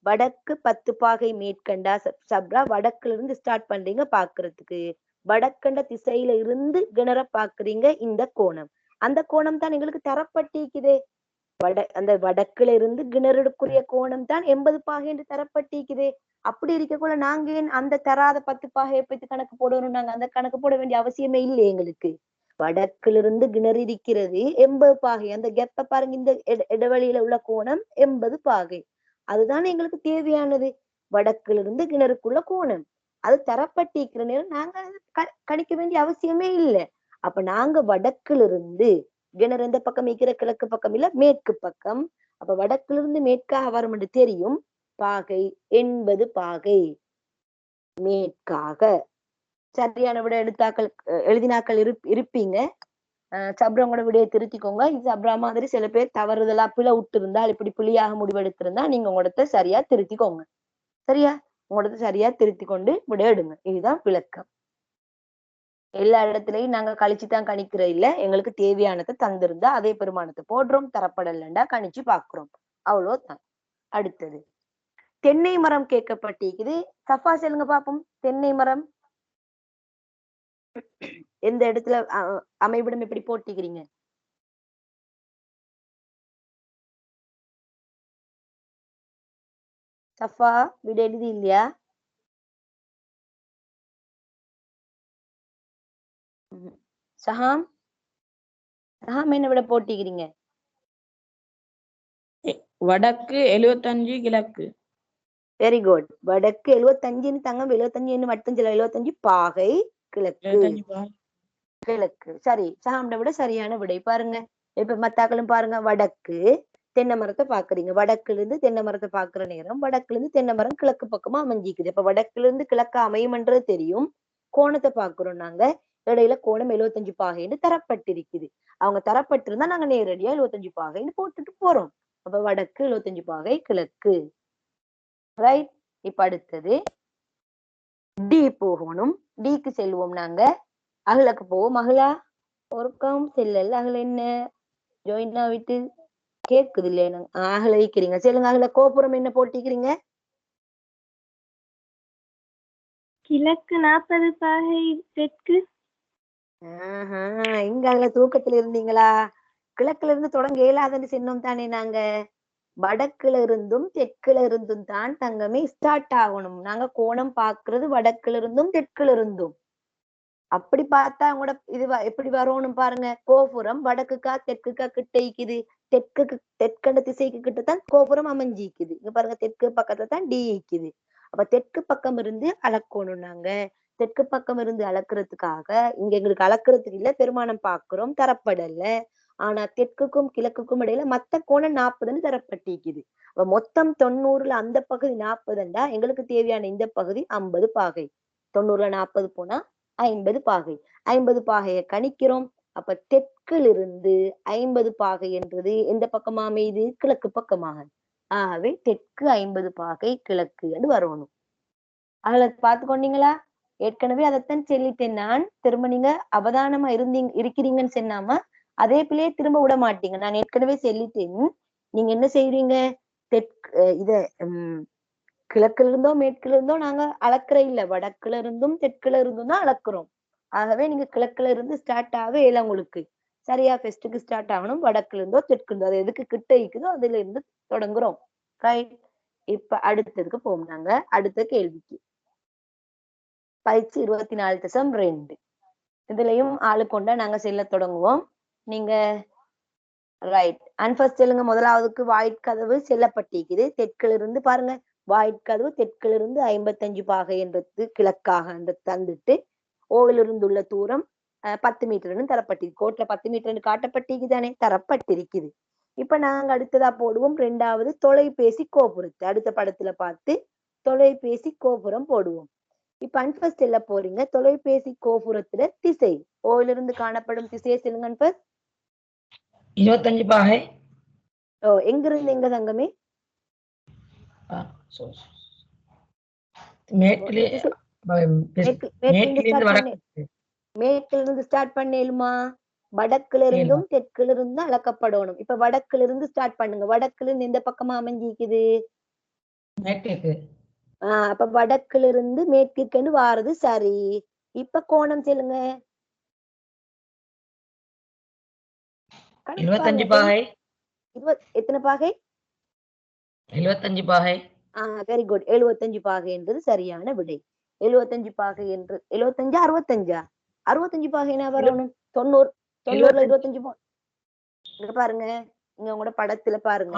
வடக்கு 10 பாகை மேற்கண்டா சப்ரா வடக்குல இருந்து ஸ்டார்ட் பண்றீங்க பாக்குறதுக்கு. வடக்கண்ட திசையில இருந்து கிணற பாக்குறீங்க. இந்த கோணம் அந்த கோணம் தான் எங்களுக்கு தரப்பட்டிக்குதே. அந்த வடக்குல இருந்து கிணறுக்குரிய கோணம் தான் 80 பாகை என்று தரப்பட்டிக்குதே. அப்படி இருக்கக்குள்ள நாங்க ஏன் அந்த தராத 10 பாகையை பத்தி கணக்கு போடணும்? நாங்க அந்த கணக்கு போட வேண்டிய அவசியமே இல்லை எங்களுக்கு. வடக்குல இருந்து கிணறு இருக்கிறது 80 பாகை. அந்த கெப்ப பாருங்க, இந்த இடைவெளியில உள்ள கோணம் 80 பாகை. அதுதான் எங்களுக்கு தேவையானது. வடக்குல இருந்து கிணறுக்குள்ள கோணம் அது தரப்பட்டிருக்கிற நேரம் நாங்க கணிக்க வேண்டிய அவசியமே இல்லை. அப்ப நாங்க வடக்குல இருந்து கிணறு எந்த பக்கம் இருக்கிற? கிழக்கு பக்கம் இல்ல, மேற்கு பக்கம். அப்ப வடக்குல இருந்து மேற்காக வரும் என்று தெரியும். பாகை 80 பாகை மேற்காக. சரியான விட எடுத்தாக்கள் எழுதினாக்கள் இருப்பீங்க. சப்ரங்களோட விடையை திருத்திக்கோங்க. இது சப்ரா மாதிரி சில பேர் தவறுதலா பிழை விட்டு இருந்தால், இப்படி புள்ளியாக முடிவெடுத்திருந்தா நீங்க உங்களோட சரியா திருத்திக்கோங்க. சரியா? உங்களோட சரியா திருத்தி கொண்டு விட எடுங்க. இதுதான் விளக்கம். எல்லா இடத்துலயும் நாங்க கழிச்சுதான் கணிக்கிற இல்ல. எங்களுக்கு தேவையானதை தந்திருந்தா அதே பெருமானத்தை போடுறோம். தரப்படலண்டா கணிச்சு பாக்குறோம். அவ்வளவுதான். அடுத்தது தென்னை மரம் கேட்கப்பட்டிருக்குது. சஃபா சொல்லுங்க பாப்போம். தென்னை மரம் எந்த இடத்துல அமைவிடம் எப்படி போட்டிக்கிறீங்க? சஃபா விட எழுதி இல்லையா? சஹாம் என்ன விட போட்டிக்கிறீங்க? வடக்கு 75 கிழக்கு. Very good. வடக்கு 75 தங்கம் 75 மட்டும் 75 பாகை கிழக்கு. கிழக்கு சரி. சஹாம்ட விட சரியான விடை. பாருங்க இப்ப மத்தாக்களும் பாருங்க. வடக்கு தென்னை மரத்தை பாக்குறீங்க. வடக்குல இருந்து தென்னை மரத்தை பாக்குற நேரம் வடக்குல இருந்து தென்னை மரம் கிழக்கு பக்கமா அமைஞ்சிக்குது. அப்ப வடக்குல இருந்து கிழக்கு அமையும்ன்றது தெரியும். கோணத்தை பாக்குறோம் நாங்க. இடையில கோணம் 75 பாகைன்னு தரப்பட்டிருக்குது. அவங்க தரப்பட்டிருந்தா நாங்க நேரடியா 75 பாகைன்னு போட்டுட்டு போறோம். அப்ப வடக்கு 75 பாகை கிழக்கு. ரைட். இப்ப அடுத்தது டி போகணும். டிக்கு செல்வோம். நாங்க அகலுக்கு போவோம். அகலா ஒருக்கம் செல்லல். அகல என்ன ஜாயிண்டா விட்டு கேக்குது இல்லையா? நாங்க அகல வைக்கிறீங்க. சொல்லுங்க. அகல கோபுரம் என்ன போட்டிக்கிறீங்க? கிழக்கு 40 பாகை தெற்கு. இங்க அகல தூக்கத்துல இருந்தீங்களா? கிழக்குல இருந்து தொடங்க இயலாதுன்னு சொன்னோம் தானே நாங்க. வடக்குல இருந்தும் தெற்குல இருந்தும் தான் தங்கமே ஸ்டார்ட் ஆகணும். நாங்க கோணம் பாக்குறது வடக்குல இருந்தும் தெற்குல இருந்தும். அப்படி பார்த்தா உங்களோட இது எப்படி வரணும் பாருங்க. கோபுரம் வடக்குக்கா தெற்குக்கா கிட்ட இருக்குது. தெற்கண்ட திசைக்கு கிட்டத்தான் கோபுரம் அமைஞ்சிக்குது. இங்க பாருங்க, தெற்கு பக்கத்துல தான் டி இருக்குது. அப்ப தெற்கு பக்கம் இருந்து அளக்கணும். நாங்க தெற்கு பக்கம் இருந்து அளக்குறதுக்காக இங்க எங்களுக்கு அளக்குறதுக்கு இல்ல, பெருமானம் பாக்குறோம். தரப்படல. ஆனா தெற்குக்கும் கிழக்குக்கும் இடையில மத்த கோணம் 40ன்னு தரப்பட்டிருக்குது. அப்ப மொத்தம் 90ல அந்த பகுதி 40ண்டா எங்களுக்கு தேவையான இந்த பகுதி 50 பாகை. 90ல 40 போனா 50 பாகை. 50 பாகையை கணிக்கிறோம். அப்ப தெற்கில் இருந்து 50 பாகை என்றது எந்த பக்கமா அமையுது? கிழக்கு பக்கமாக. ஆகவே தெற்கு 50 பாகை கிழக்கு என்று வரணும். அதுல பார்த்து கொண்டீங்களா? ஏற்கனவே அதைத்தான் சொல்லிட்டேன் நான். திரும்ப நீங்க அவதானமா இருக்கிறீங்கன்னு சொன்னாம அதே பிள்ளையே திரும்ப விட மாட்டீங்க. நான் ஏற்கனவே சொல்லிட்டேன். நீங்க என்ன செய்வீங்க? இத கிழக்குல இருந்தோ மேற்குல இருந்தோ நாங்க அளக்குற இல்ல, வடக்குல இருந்தும் தெற்குல இருந்தும் தான் அளக்குறோம். ஆகவே நீங்க கிழக்குல இருந்து ஸ்டார்ட் ஆக இயல உங்களுக்கு. சரியா? ஃபெஸ்ட்டுக்கு ஸ்டார்ட் ஆகணும் வடக்குல இருந்தோ தெற்கு இருந்தோ, அது எதுக்கு கிட்ட இருக்குதோ அதுல இருந்து தொடங்குறோம். ரைட். இப்ப அடுத்ததுக்கு போவோம். நாங்க அடுத்த கேள்விக்கு. பயிற்சி 24.2. இதுலயும் ஆளு கொண்டா நாங்க செல்ல தொடங்குவோம். நீங்க ரைட் அன்ஃபர்ஸ்ட் சொல்லுங்க. முதலாவதுக்கு வாயிற்கதவு செல்லப்பட்டிருக்குது. தெற்குல இருந்து பாருங்க, வாயிற்கதவு தெற்குல இருந்து 55 பாகை என்றது கிழக்காக தந்துட்டு ஓவிலிருந்து உள்ள தூரம் 10 மீட்டர்னு தரப்பட்டிருக்கு. கோட்ல 10 மீட்டர்னு காட்டப்பட்டிருக்கு தானே, தரப்பட்டிருக்குது. இப்ப நாங்க அடுத்ததா போடுவோம். 2வது தொலைபேசி கோபுரத்தை அடுத்த படத்துல பார்த்து தொலைபேசி கோபுரம் போடுவோம். இப்ப அன்ஃபர்ஸ்ட் செல்ல போறீங்க. தொலைபேசி கோபுரத்துல திசை ஓவிலிருந்து காணப்படும் திசையை சொல்லுங்க அன்ஃபர்ஸ்ட். 25 பாகை. எங்க இருந்து எங்க தங்கமே? மேற்குல இருந்து ஸ்டார்ட் பண்ணேலுமா? வடக்குல இருந்தும் தெற்குல இருந்தும் அளக்கப்படணும். இப்ப வடக்குல இருந்து ஸ்டார்ட் பண்ணுங்க. வடக்குல இருந்து எந்த பக்கமா அமைஞ்சிக்குது? அப்ப வடக்குல இருந்து மேற்குன்னு வாரது சரி. இப்ப கோணம் சொல்லுங்க. 75 பாகை. எத்தனை பாகை? 75 பாகை. Very good. 75 பாகை என்றது சரியான விடை. 75 பாகை என்று 75 65 65 பாகைனா வரணும். 90 90ல 25 இங்க பாருங்க. இங்க உங்களோட படத்துல பாருங்க.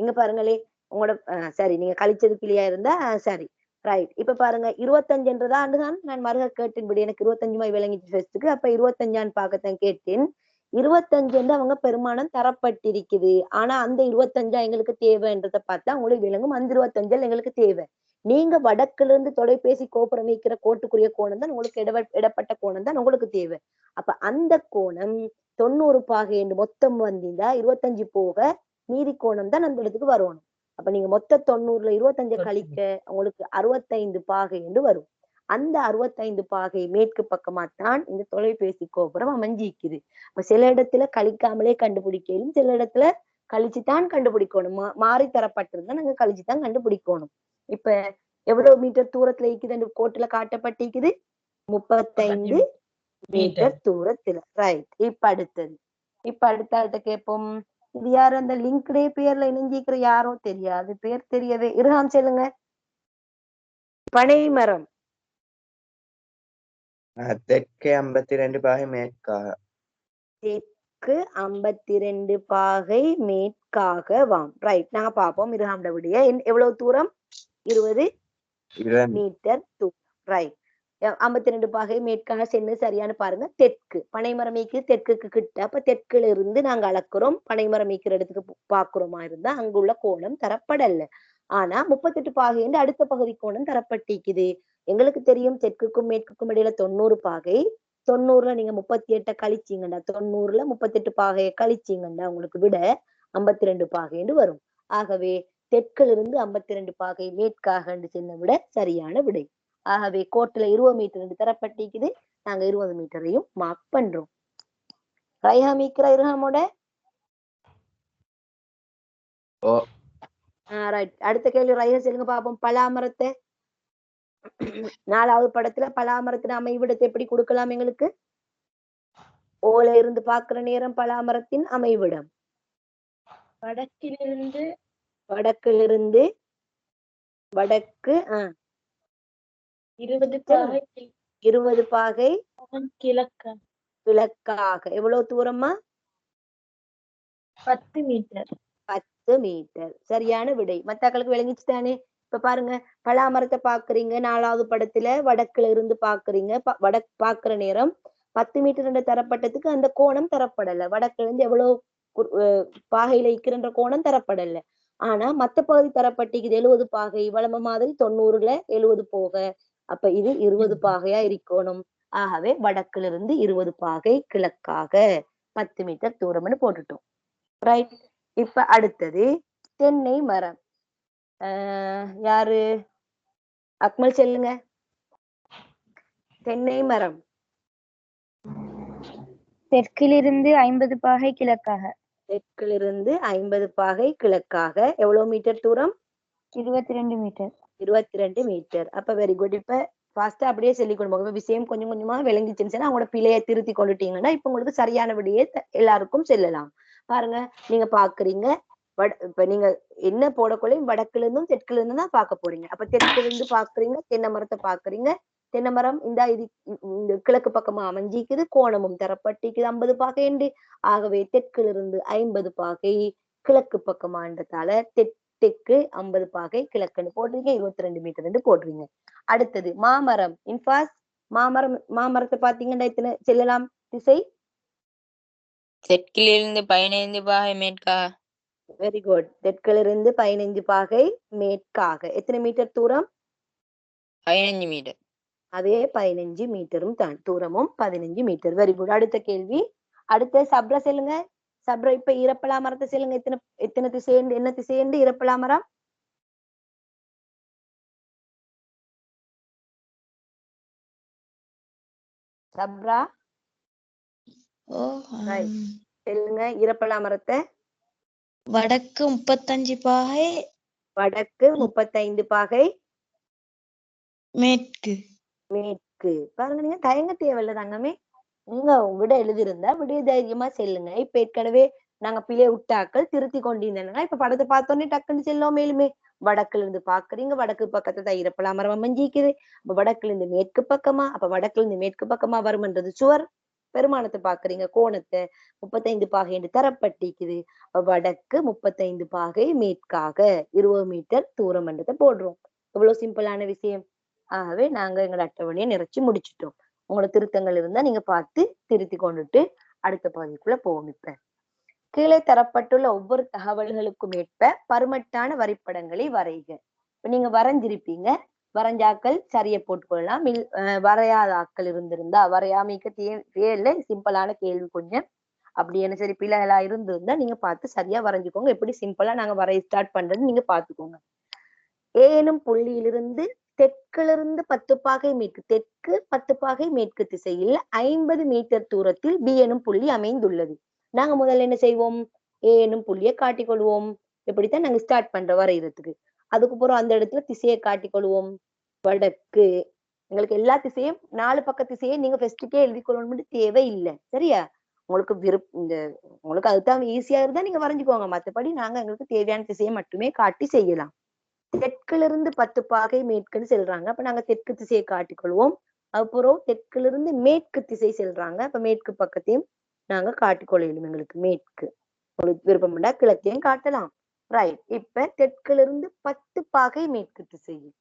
இங்க பாருங்களே உங்களோட சரி, நீங்க கழிச்சது கிளியா இருந்தா சரி. ரைட். இப்ப பாருங்க 25 என்றதா ஆண்டுதான் நான் மறுக கேட்டேன்படி எனக்கு 25 விளங்கிச்சு ஃபர்ஸ்ட்டுக்கு. அப்ப 25 பார்க்கத்தான் கேட்டேன். 25 என்று அவங்க பெருமானம் தரப்பட்டிருக்குது. ஆனா அந்த 25 எங்களுக்கு தேவைன்றதை பார்த்தா உங்களுக்கு விளங்கும். அந்த 25 எங்களுக்கு தேவை. நீங்க வடக்குல இருந்து தொலைபேசி கோபுரம் வைக்கிற கோட்டுக்குரிய கோணம் தான் உங்களுக்கு இடப்பட்ட கோணம் தான் உங்களுக்கு தேவை. அப்ப அந்த கோணம் 90 பாகை என்று மொத்தம் வந்தீங்கன்னா 25 போக மீதி கோணம் தான் அந்த இடத்துக்கு வரணும். அப்ப நீங்க மொத்த 90ல 25 கழிக்க உங்களுக்கு 65 பாகை என்று வரும். அந்த 65 பாகை மேற்கு பக்கமா தான் இந்த தொலைபேசி கோபுரம் அமைஞ்சிக்குது. அப்ப சில இடத்துல கழிக்காமலே கண்டுபிடிக்கணும், சில இடத்துல கழிச்சுதான் கண்டுபிடிக்கணும். மாறி தரப்பட்டிருந்தா நாங்க கழிச்சுதான் கண்டுபிடிக்கணும். இப்ப எவ்வளவு மீட்டர் தூரத்துல இருக்குது கோட்டுல காட்டப்பட்டிருக்குது? 35 மீட்டர் தூரத்துல. ரைட். இப்ப அடுத்த ஆள்கிட்ட கேட்போம். இது யாரு? அந்த லிங்க்டே பேர்ல இணைஞ்சிக்கிற யாரோ தெரியாது, பேர் தெரியவே. இருஹாம் சொல்லுங்க. பனைமரம். தெற்கு 52 பாகை மேற்காக. தெற்கு 52 பாகை மேற்காக வாம். ரைட். நாங்க பாப்போம் இருஹாம்ட விடைய. எவ்வளவு தூரம்? 20 மீட்டர் தூரம். ரைட். 52 பாகை மேற்காக சென்று சரியான பாருங்க. தெற்கு பனைமரம் மீக்கு தெற்குக்கு கிட்ட. அப்ப தெற்குல இருந்து நாங்க அளக்குறோம். பனைமரம் மீக்கிற இடத்துக்கு பாக்குறோமா இருந்தா அங்குள்ள கோணம் தரப்படல. ஆனா 38 பாகை என்று அடுத்த பகுதி கோணம் தரப்பட்டிருக்குது. எங்களுக்கு தெரியும் தெற்குக்கும் மேற்குக்கும் இடையில 90 பாகை. 90ல நீங்க 38 கழிச்சீங்கன்னா 90ல 38 பாகையை கழிச்சீங்கன்னா உங்களுக்கு விட 52 பாகை என்று வரும். ஆகவே தெற்குல இருந்து 52 பாகை மேற்காக சென்ன விட சரியான விடை. ஆகவே கோட்டுல 20 மீட்டர் என்று தரப்பட்டிருக்குது. நாங்க 20 மீட்டரையும் மார்க் பண்றோம். ரைஹா மீக்கிற இருஹாமோட. ரைட். அடுத்த கேள்வி ரைஹா சொல்லுங்க பாப்போம். பலாமரத்தை 4வது படத்துல பலாமரத்தின் அமைவிடத்தை எப்படி கொடுக்கலாம் எங்களுக்கு? ஓல இருந்து பாக்குற நேரம் பலாமரத்தின் அமைவிடம் வடக்கிலிருந்து வடக்கு 20 பாகை கிழக்காக. எவ்வளவு தூரமா? 10 மீட்டர். 10 மீட்டர். சரியான விடை. மத்தாக்களுக்கு விளங்கிச்சு தானே? இப்ப பாருங்க, பலாமரத்தை பாக்குறீங்க 4வது படத்துல வடக்குல இருந்து பாக்குறீங்க. வடக்கு பாக்குற நேரம் 10 மீட்டர் தரப்பட்டதுக்கு அந்த கோணம் தரப்படல. வடக்குல இருந்து எவ்வளவு பாகையில இருக்கிறன்ற கோணம் தரப்படல. ஆனா மத்த பகுதி தரப்பட்டிக்குது 70 பாகை. வளம மாதிரி 90ல 70 போக அப்ப இது 20 பாகையா இருக்கணும். ஆகவே வடக்கிலிருந்து 20 பாகை கிழக்காக 10 மீட்டர் தூரம்னு போட்டுட்டோம். ரைட். இப்ப அடுத்தது தென்னை மரம். யாரு அக்மல் சொல்லுங்க. தென்னை மரம் தெற்கிலிருந்து 50 பாகை கிழக்காக. தெற்கிலிருந்து 50 பாகை கிழக்காக எவ்வளவு மீட்டர் தூரம்? 22 மீட்டர். 22 மீட்டர். அப்ப வெரி குட். இப்ப ஃபாஸ்டா அப்படியே சொல்லி கொண்டு போங்க. விஷயம் கொஞ்சம் கொஞ்சமா விளங்கிச்சுன்னு சொன்னா அவங்களோட பிழையை திருத்தி கொண்டுட்டீங்கன்னா இப்ப உங்களுக்கு சரியான விடையே எல்லாருக்கும் செல்லலாம். பாருங்க, நீங்க பாக்குறீங்க இப்ப நீங்க என்ன போடக்குள்ளையும் வடக்குல இருந்தும் தெற்குல இருந்தும் தான் பார்க்க போறீங்க. அப்ப தெற்குல இருந்து பாக்குறீங்க, தென்னை மரத்தை பாக்குறீங்க. தென்னை மரம் இந்த கிழக்கு பக்கமா அமைஞ்சிக்குது, கோணமும் தரப்பட்டிக்குது 50 பாகை என்று. ஆகவே தெற்குல இருந்து 50 பாகை கிழக்கு பக்கமான்றதால தெற்கு 50 பாகை கிழக்குன்னு போடுறீங்க. 22 மீட்டர் போடுறீங்க. அடுத்தது மாமரம். இன்ஃபாஸ் மாமரத்தை பாத்தீங்கன்னா எத்தனை செல்லலாம் திசை? தெற்கிலிருந்து 15 பாகை மேற்காக. Very good. தெற்கிலிருந்து 15 பாகை மேற்காக. எத்தனை மீட்டர் தூரம்? 15 மீட்டர். அதே 15 மீட்டரும் தான். தூரமும் 15 மீட்டர். Very good. அடுத்த கேள்வி. அடுத்த சப்ரா செல்லுங்க. சப்ரா இப்ப ஈரப்பலா மரத்தை செல்லுங்க. எத்தனை திசை? என்ன திசை ஈரப்பலா மரம்? சப்ரா செல்லுங்க ஈரப்பலா மரத்தை. வடக்கு 35 பாகை. வடக்கு 35 பாகை மேற்கு. மேற்கு. பாருங்க, நீங்க தயங்க தேவையில்ல தங்கமே. நீங்க விட எழுதியிருந்தா விட தைரியமா செல்லுங்க. இப்ப ஏற்கனவே நாங்க பிள்ளை விட்டாக்கள் திருத்தி கொண்டிருந்தேன்னா இப்ப படத்தை பார்த்தோன்னே டக்குன்னு செல்லும். மேலுமே வடக்குல இருந்து பாக்குறீங்க, வடக்கு பக்கத்தை தான் ஈரப்பலா மரம் அமைஞ்சிக்குது. அப்ப வடக்குல இருந்து மேற்கு பக்கமா, அப்ப வடக்குல இருந்து மேற்கு பக்கமா வரும்ன்றது சுவர். பெருமானத்தை பாக்குறீங்க, கோணத்தை 35 பாகை என்று தரப்பட்டிக்குது. வடக்கு 35 பாகை மேற்காக 20 மீட்டர் தூரம் என்றதை போடுறோம். இவ்வளவு சிம்பிளான விஷயம். ஆகவே நாங்க எங்களோட அட்டவணையை நிறைச்சு முடிச்சிட்டோம். உங்களோட திருத்தங்கள் இருந்தா நீங்க பார்த்து திருத்தி கொண்டுட்டு அடுத்த பகுதிக்குள்ள போவோம். இப்ப கீழே தரப்பட்டுள்ள ஒவ்வொரு தகவல்களுக்கும் ஏற்ப பருமட்டான வரைபடங்களை வரைக. இப்ப நீங்க வரைஞ்சிருப்பீங்க. வரைஞ்சாக்கள் சரியை போட்டுக்கொள்ளலாம். வரையாத ஆக்கள் இருந்திருந்தா வரையாமைக்க தேவையில்லை. சிம்பிளான கேள்வி கொஞ்சம் அப்படி என்ன சரி பிள்ளைகளா இருந்திருந்தா நீங்க பார்த்து சரியா வரைஞ்சுக்கோங்க. எப்படி சிம்பிளா நாங்க வரைய ஸ்டார்ட் பண்றது நீங்க பாத்துக்கோங்க. ஏனும் புள்ளியிலிருந்து தெற்கிலிருந்து 10 பாகை மேற்கு, தெற்கு 10 பாகை மேற்கு திசையில் 50 மீட்டர் தூரத்தில் பி எனும் புள்ளி அமைந்துள்ளது. நாங்க முதல்ல என்ன செய்வோம்? ஏ எனும் புள்ளியை காட்டிக்கொள்வோம். எப்படித்தான் நாங்க ஸ்டார்ட் பண்ற வரைகிறதுக்கு. அதுக்கப்புறம் அந்த இடத்துல திசையை காட்டிக்கொள்வோம். வடக்கு. எங்களுக்கு எல்லா திசையும் 4 பக்க திசையை நீங்க ஃபர்ஸ்டுக்கே எழுதி கொள்ளணும்னு தேவை இல்லை. சரியா? உங்களுக்கு உங்களுக்கு அதுதான் ஈஸியா இருந்தா நீங்க வரைஞ்சுக்கோங்க. மற்றபடி நாங்க எங்களுக்கு தேவையான திசையை மட்டுமே காட்டி செய்யலாம். தெற்கிலிருந்து 10 பாகை மேற்குன்னு செல்றாங்க. அப்ப நாங்க தெற்கு திசையை காட்டிக்கொள்வோம். அப்புறம் தெற்கிலிருந்து மேற்கு திசை செல்றாங்க. அப்ப மேற்கு பக்கத்தையும் நாங்க காட்டிக்கொள்ளணும். எங்களுக்கு மேற்கு. உங்களுக்கு விருப்பம் இல்ல கிழக்கையும் காட்டலாம். ரைட். இப்ப தெற்கிலிருந்து 10 பாகை மேற்கு திசையில்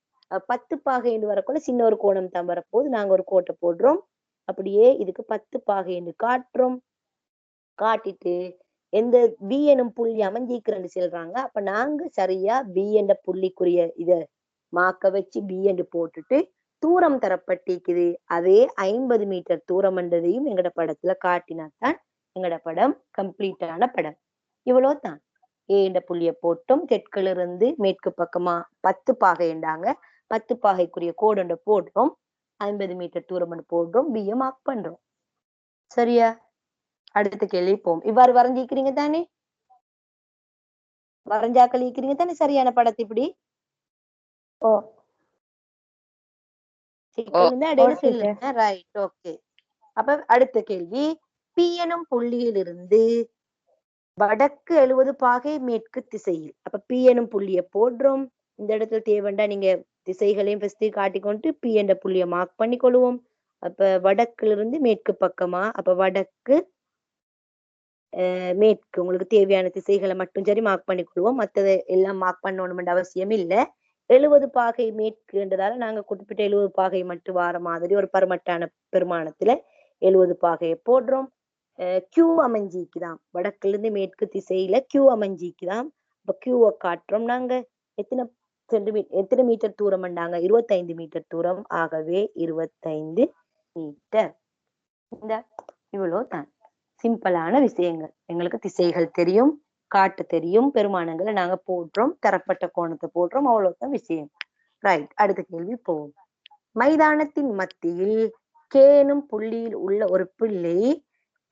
10 பாகை என்று வரக்குள்ள சின்ன ஒரு கோணம் தான் வரப்போது. நாங்க ஒரு கோட்டை போடுறோம். அப்படியே இதுக்கு 10 பாகை என்று காட்டுறோம். காட்டிட்டு எந்த பி எனும் புள்ளி அமைஞ்சிக்கிறன்னு சொல்றாங்க. அப்ப நாங்க சரியா பி என்ற புள்ளிக்குரிய இத மாக்க வச்சு பி என்று போட்டுட்டு தூரம் தரப்பட்டிருக்குது. அதே 50 மீட்டர் தூரம் என்றதையும் எங்கட படத்துல காட்டினாத்தான் எங்கட படம் கம்ப்ளீட்டான படம். இவ்வளவுதான். ஏ என்ற புள்ளிய போட்டோம். தெற்கிலிருந்து மேற்கு பக்கமா 10 பாகை என்றாங்க. 10 பாகைக்குரிய கோடு போடுறோம். 50 மீட்டர் தூரம் போடுறோம். பிய மார்க் பண்றோம். சரியா? அடுத்த கேள்வி போம். இவ்வாறு வரைஞ்சிக்கிறீங்க தானே? வரைஞ்சாக்கள் இருக்கிறீங்க தானே சரியான படத்தை இப்படி? ஓ இடையில சொல்லுங்க. ரைட். ஓகே. அப்ப அடுத்த கேள்வி. பி எனும் புள்ளியிலிருந்து வடக்கு 70 பாகை மேற்கு திசையில். அப்ப பி எனும் புள்ளிய போடுறோம். இந்த இடத்துல தேவைண்டா நீங்க திசைகளையும் ஃபர்ஸ்ட் காட்டிக்கொண்டு பி என்ற புள்ளிய மார்க் பண்ணி கொள்வோம். அப்ப வடக்குல இருந்து மேற்கு பக்கமா, அப்ப வடக்கு மேற்கு உங்களுக்கு தேவையான திசைகளை மட்டும் சரி மார்க் பண்ணி கொள்வோம். மற்றதை எல்லாம் மார்க் பண்ணணும்ன்ற அவசியம் இல்லை. 70 பாகை மேற்குன்றதால நாங்க குறிப்பிட்ட 70 பாகை மட்டும் வார மாதிரி ஒரு பருமட்டான பெருமானத்துல 70 பாகையை போடுறோம். கியூ அமைஞ்சிக்குதான். வடக்குல இருந்து மேற்கு திசையில கியூ அமைஞ்சிக்குதான். அப்ப கியூவை காட்டுறோம். நாங்க எத்தனை சென்டிமீட்டர் எத்தனை மீட்டர் தூரம் பண்ணாங்க 25 மீட்டர் தூரம். ஆகவே 25 மீட்டர். இந்த இவ்வளவு தான் சிம்பிளான விஷயங்கள். எங்களுக்கு திசைகள் தெரியும், காட்டு தெரியும், பெருமானங்களை நாங்க போடுறோம், தரப்பட்ட கோணத்தை போடுறோம், அவ்வளவுதான் விஷயம். ரைட், அடுத்த கேள்வி போவோம். மைதானத்தின் மத்தியில் கேனும் புள்ளியில் உள்ள ஒரு பிள்ளை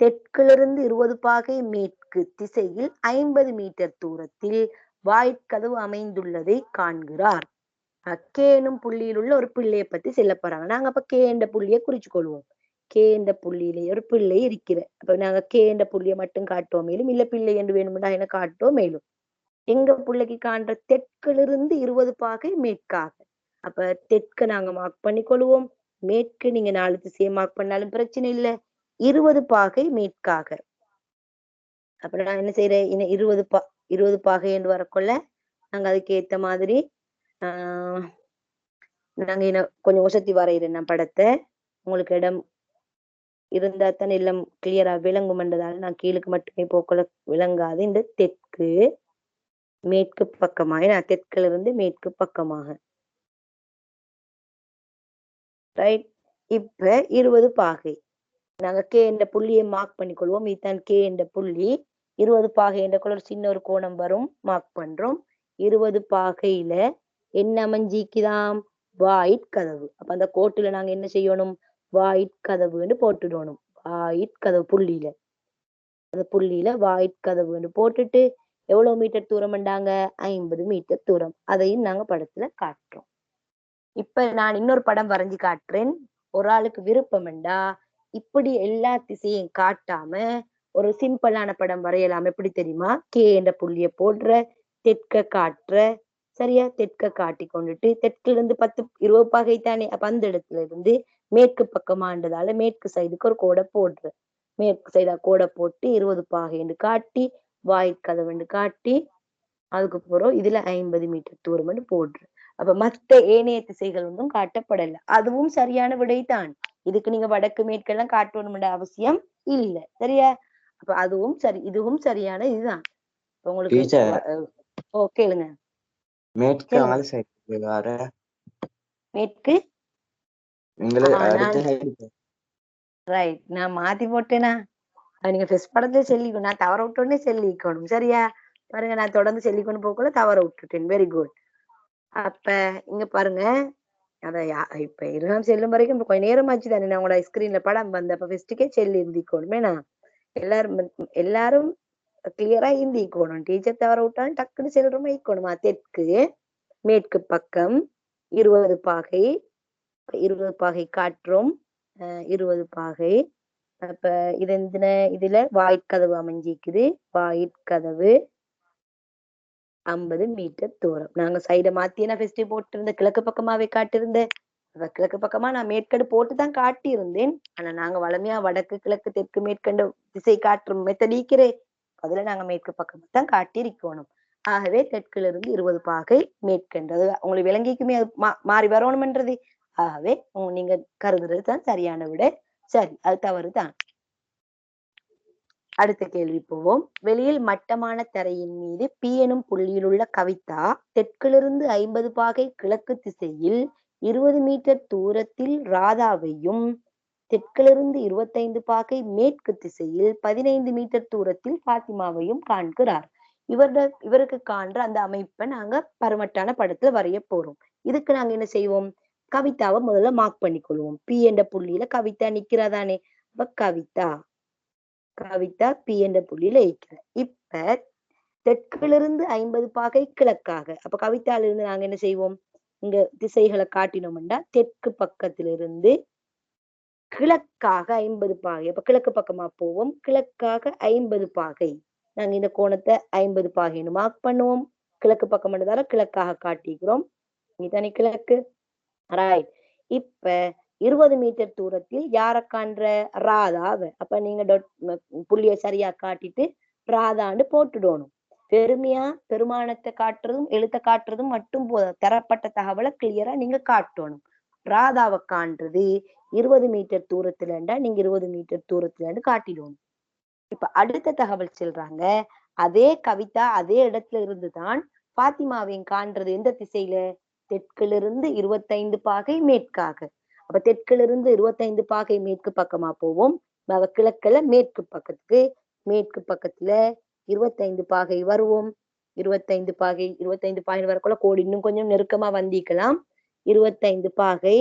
தெற்கிலிருந்து 20 பாகை மேற்கு திசையில் 50 மீட்டர் தூரத்தில் வாயிற்கதவு அமைந்துள்ளதை காண்கிறார். கேனும் புள்ளியில் உள்ள ஒரு பிள்ளையை பத்தி சொல்ல போறாங்க. நாங்க அப்ப கே என்ற புள்ளியை குறிச்சு கொள்வோம். கே என்ற புள்ளியிலே ஒரு பிள்ளை இருக்கிற, அப்ப நாங்க கே என்ற புள்ளியை மட்டும் காட்டுவோம் மேலும், இல்ல பிள்ளை என்று வேணும்னா என்ன காட்டுவோம் மேலும். எங்க பிள்ளைக்கு காண்ற தெற்கிலிருந்து 20 பாகை மேற்காக. அப்ப தெற்க நாங்க மார்க் பண்ணி கொள்வோம், மேற்கு நீங்க 4 திசையை மார்க் பண்ணாலும் பிரச்சனை இல்லை. 20 பாகை மேற்காக. அப்ப நான் என்ன செய்யறேன், இன்னும் 20 பாகை என்று வரக்கொள்ள நாங்க அதுக்கு ஏத்த மாதிரி நாங்க இன்னும் கொஞ்சம் உசத்தி வரைகிறேன். நான் படத்தை உங்களுக்கு இடம் இருந்தா தான் எல்லாம் கிளியரா விளங்குமென்றதால நான் கீழுக்கு மட்டுமே போக்கல விளங்காது. இந்த தெற்கு மேற்கு பக்கமாக, நான் தெற்குல இருந்து மேற்கு பக்கமாக. ரைட், இப்ப 20 பாகை நாங்க கே என்ற புள்ளியை மார்க் பண்ணிக்கொள்வோம். இதுதான் கே என்ற புள்ளி. 20 பாகை என்ற ஒரு சின்ன ஒரு கோணம் வரும், மார்க் பண்றோம். 20 பாகையில என்ன அமைஞ்சிக்குதாம், வாயிற் கதவு. அப்ப அந்த கோட்டுல நாங்க என்ன செய்யணும், வாயிற் கதவுன்னு போட்டுடணும். வாயிற் கதவு புள்ளியில, அந்த புள்ளியில வாயிற் கதவுன்னு போட்டுட்டு எவ்வளவு மீட்டர் தூரம் பண்ணாங்க, 50 மீட்டர் தூரம். அதையும் நாங்க படத்துல காட்டுறோம். இப்ப நான் இன்னொரு படம் வரைஞ்சு காட்டுறேன். ஒரு ஆளுக்கு விருப்பம்டா இப்படி எல்லா திசையும் காட்டாம ஒரு சிம்பிளான படம் வரையலாம். எப்படி தெரியுமா, கே என்ற புள்ளிய போடுற, தெற்க காட்டுற, சரியா, தெற்க காட்டி கொண்டுட்டு தெற்குல இருந்து 10-20 பாகை தானே, அப்ப அந்த இடத்துல இருந்து மேற்கு பக்கமாண்டதால மேற்கு சைடுக்கு ஒரு கோடை போடுற, மேற்கு சைடா கோடை போட்டு 20 பாகைன்னு காட்டி வாய்க்கதவுன்னு காட்டி அதுக்கப்புறம் இதுல 50 மீட்டர் தூரம் போடுற. அப்ப மத்த ஏனைய திசைகள் ஒன்றும் காட்டப்படல. அதுவும் சரியான விடைதான். இதுக்கு நீங்க வடக்கு மேற்கெல்லாம் காட்டணும்ன்ற அவசியம் இல்ல, சரியா. அப்ப அதுவும் சரி, இதுவும் சரியான இதுதான். உங்களுக்கு கேளுங்க. மேற்கு ஆள் சைடு வேற, மேற்கு ரைட், நான் மாத்தி போட்டேனா, நீங்க ஃபர்ஸ்ட் படத்துல சொல்லிக்கணும், நான் தவற விட்டோன்னே சொல்லிக்கணும், சரியா. பாருங்க, நான் தொடர்ந்து சொல்லிக்கொண்டு போகல, தவற விட்டுட்டேன். Very good. அப்ப இங்க பாருங்க, அத இப்ப இருகாம் செல்லும் வரைக்கும் கொஞ்சம் நேரமாச்சு தானே, நான் உங்களோட ஸ்கிரீன்ல படம் வந்த அப்ப ஃபர்ஸ்டுக்கே சொல்லி இருந்திக்கணுமேனா, எல்லாரும் கிளியரா இருந்திக்கணும். டீச்சர் தவற விட்டாலும் டக்குன்னு செல்றோமா இருக்கணுமா. தெற்கு மேற்கு பக்கம் 20 பாகை, 20 பாகை காட்டுறோம். 20 பாகை. அப்ப இது இதுல வாயிற்கதவு அமைஞ்சிக்குது. வாயிற்கதவு 50 மீட்டர் தூரம். நாங்க சைட மாத்தினா ஃபர்ஸ்ட் போட்டிருந்த கிழக்கு பக்கமாவே காட்டிருந்தேன். கிழக்கு பக்கமா நான் மேற்கடு போட்டுதான் காட்டி இருந்தேன். ஆனா நாங்க வளமையா வடக்கு கிழக்கு தெற்கு மேற்கண்டு திசை காட்டும் மெத்தடிக்கிறே, அதுல நாங்க மேற்கு பக்கமா தான் காட்டி இருக்கணும். ஆகவே தெற்குல இருந்து 20 பாகை மேற்கண்டது உங்களுக்கு விளங்கிக்குமே, அது மாறி வரணும்ன்றது. ஆகவே நீங்க கருதுறது தான் சரியான விட. சரி, அது தவறுதான். அடுத்த கேள்வி போவோம். வெளியில் மட்டமான தரையின் மீது பி எனும் புள்ளியில் உள்ள கவிதா தெற்கிலிருந்து 50 பாகை கிழக்கு திசையில் 20 மீட்டர் தூரத்தில் ராதாவையும், தெற்கிலிருந்து 25 பாகை மேற்கு திசையில் 15 மீட்டர் தூரத்தில் பாத்திமாவையும் காண்கிறார். இவருக்கு காண்ற அந்த அமைப்பை நாங்க பருமட்டான படத்துல வரைய போறோம். இதுக்கு நாங்க என்ன செய்வோம், கவிதாவை முதல்ல மார்க் பண்ணிக்கொள்வோம். பி என்ற புள்ளியில கவிதா நிக்கிறதானே, அப்ப கவிதா பி என்ற புள்ளியில இருக்கிற. இப்ப தெற்கிலிருந்து 50 பாகை கிழக்காக, அப்ப கவிதால இருந்து நாங்க என்ன செய்வோம், இங்க திசைகளை காட்டினோம்டா தெற்கு பக்கத்திலிருந்து கிழக்காக 50 பாகை, அப்ப கிழக்கு பக்கமா போவோம். கிழக்காக 50 பாகை, நாங்க இந்த கோணத்தை 50 பாகைன்னு மார்க் பண்ணுவோம். கிழக்கு பக்கம் என்றதால கிழக்காக காட்டிக்கிறோம். இதானே கிழக்கு. ரைட். இப்ப 20 மீட்டர் தூரத்தில் யார காண்ற, ராதாவை. அப்ப நீங்க புள்ளிய சரியா காட்டிட்டு ராதான்னு போட்டுடணும். பெருமானத்தை காட்டுறதும் எழுத்த காட்டுறதும் மட்டும் போதும், தரப்பட்ட தகவலை கிளியரா நீங்க காட்டணும். ராதாவை காண்றது 20 மீட்டர் தூரத்துலண்டா நீங்க 20 மீட்டர் தூரத்துலன்னு காட்டிடணும். இப்ப அடுத்த தகவல் சொல்றாங்க, அதே கவிதா அதே இடத்துல இருந்துதான் பாத்திமாவையும் காண்றது எந்த திசையில? தெற்கிலிருந்து 25 பாகை மேற்காக. அப்ப தெற்கிலிருந்து 25 பாகை மேற்கு பக்கமா போவோம். கிழக்குல மேற்கு பக்கத்துக்கு, மேற்கு பக்கத்துல 25 பாகை வருவோம். 25 பாகை வரக்குள்ள கோடி இன்னும் கொஞ்சம் நெருக்கமா வந்திக்கலாம். 25 பாகை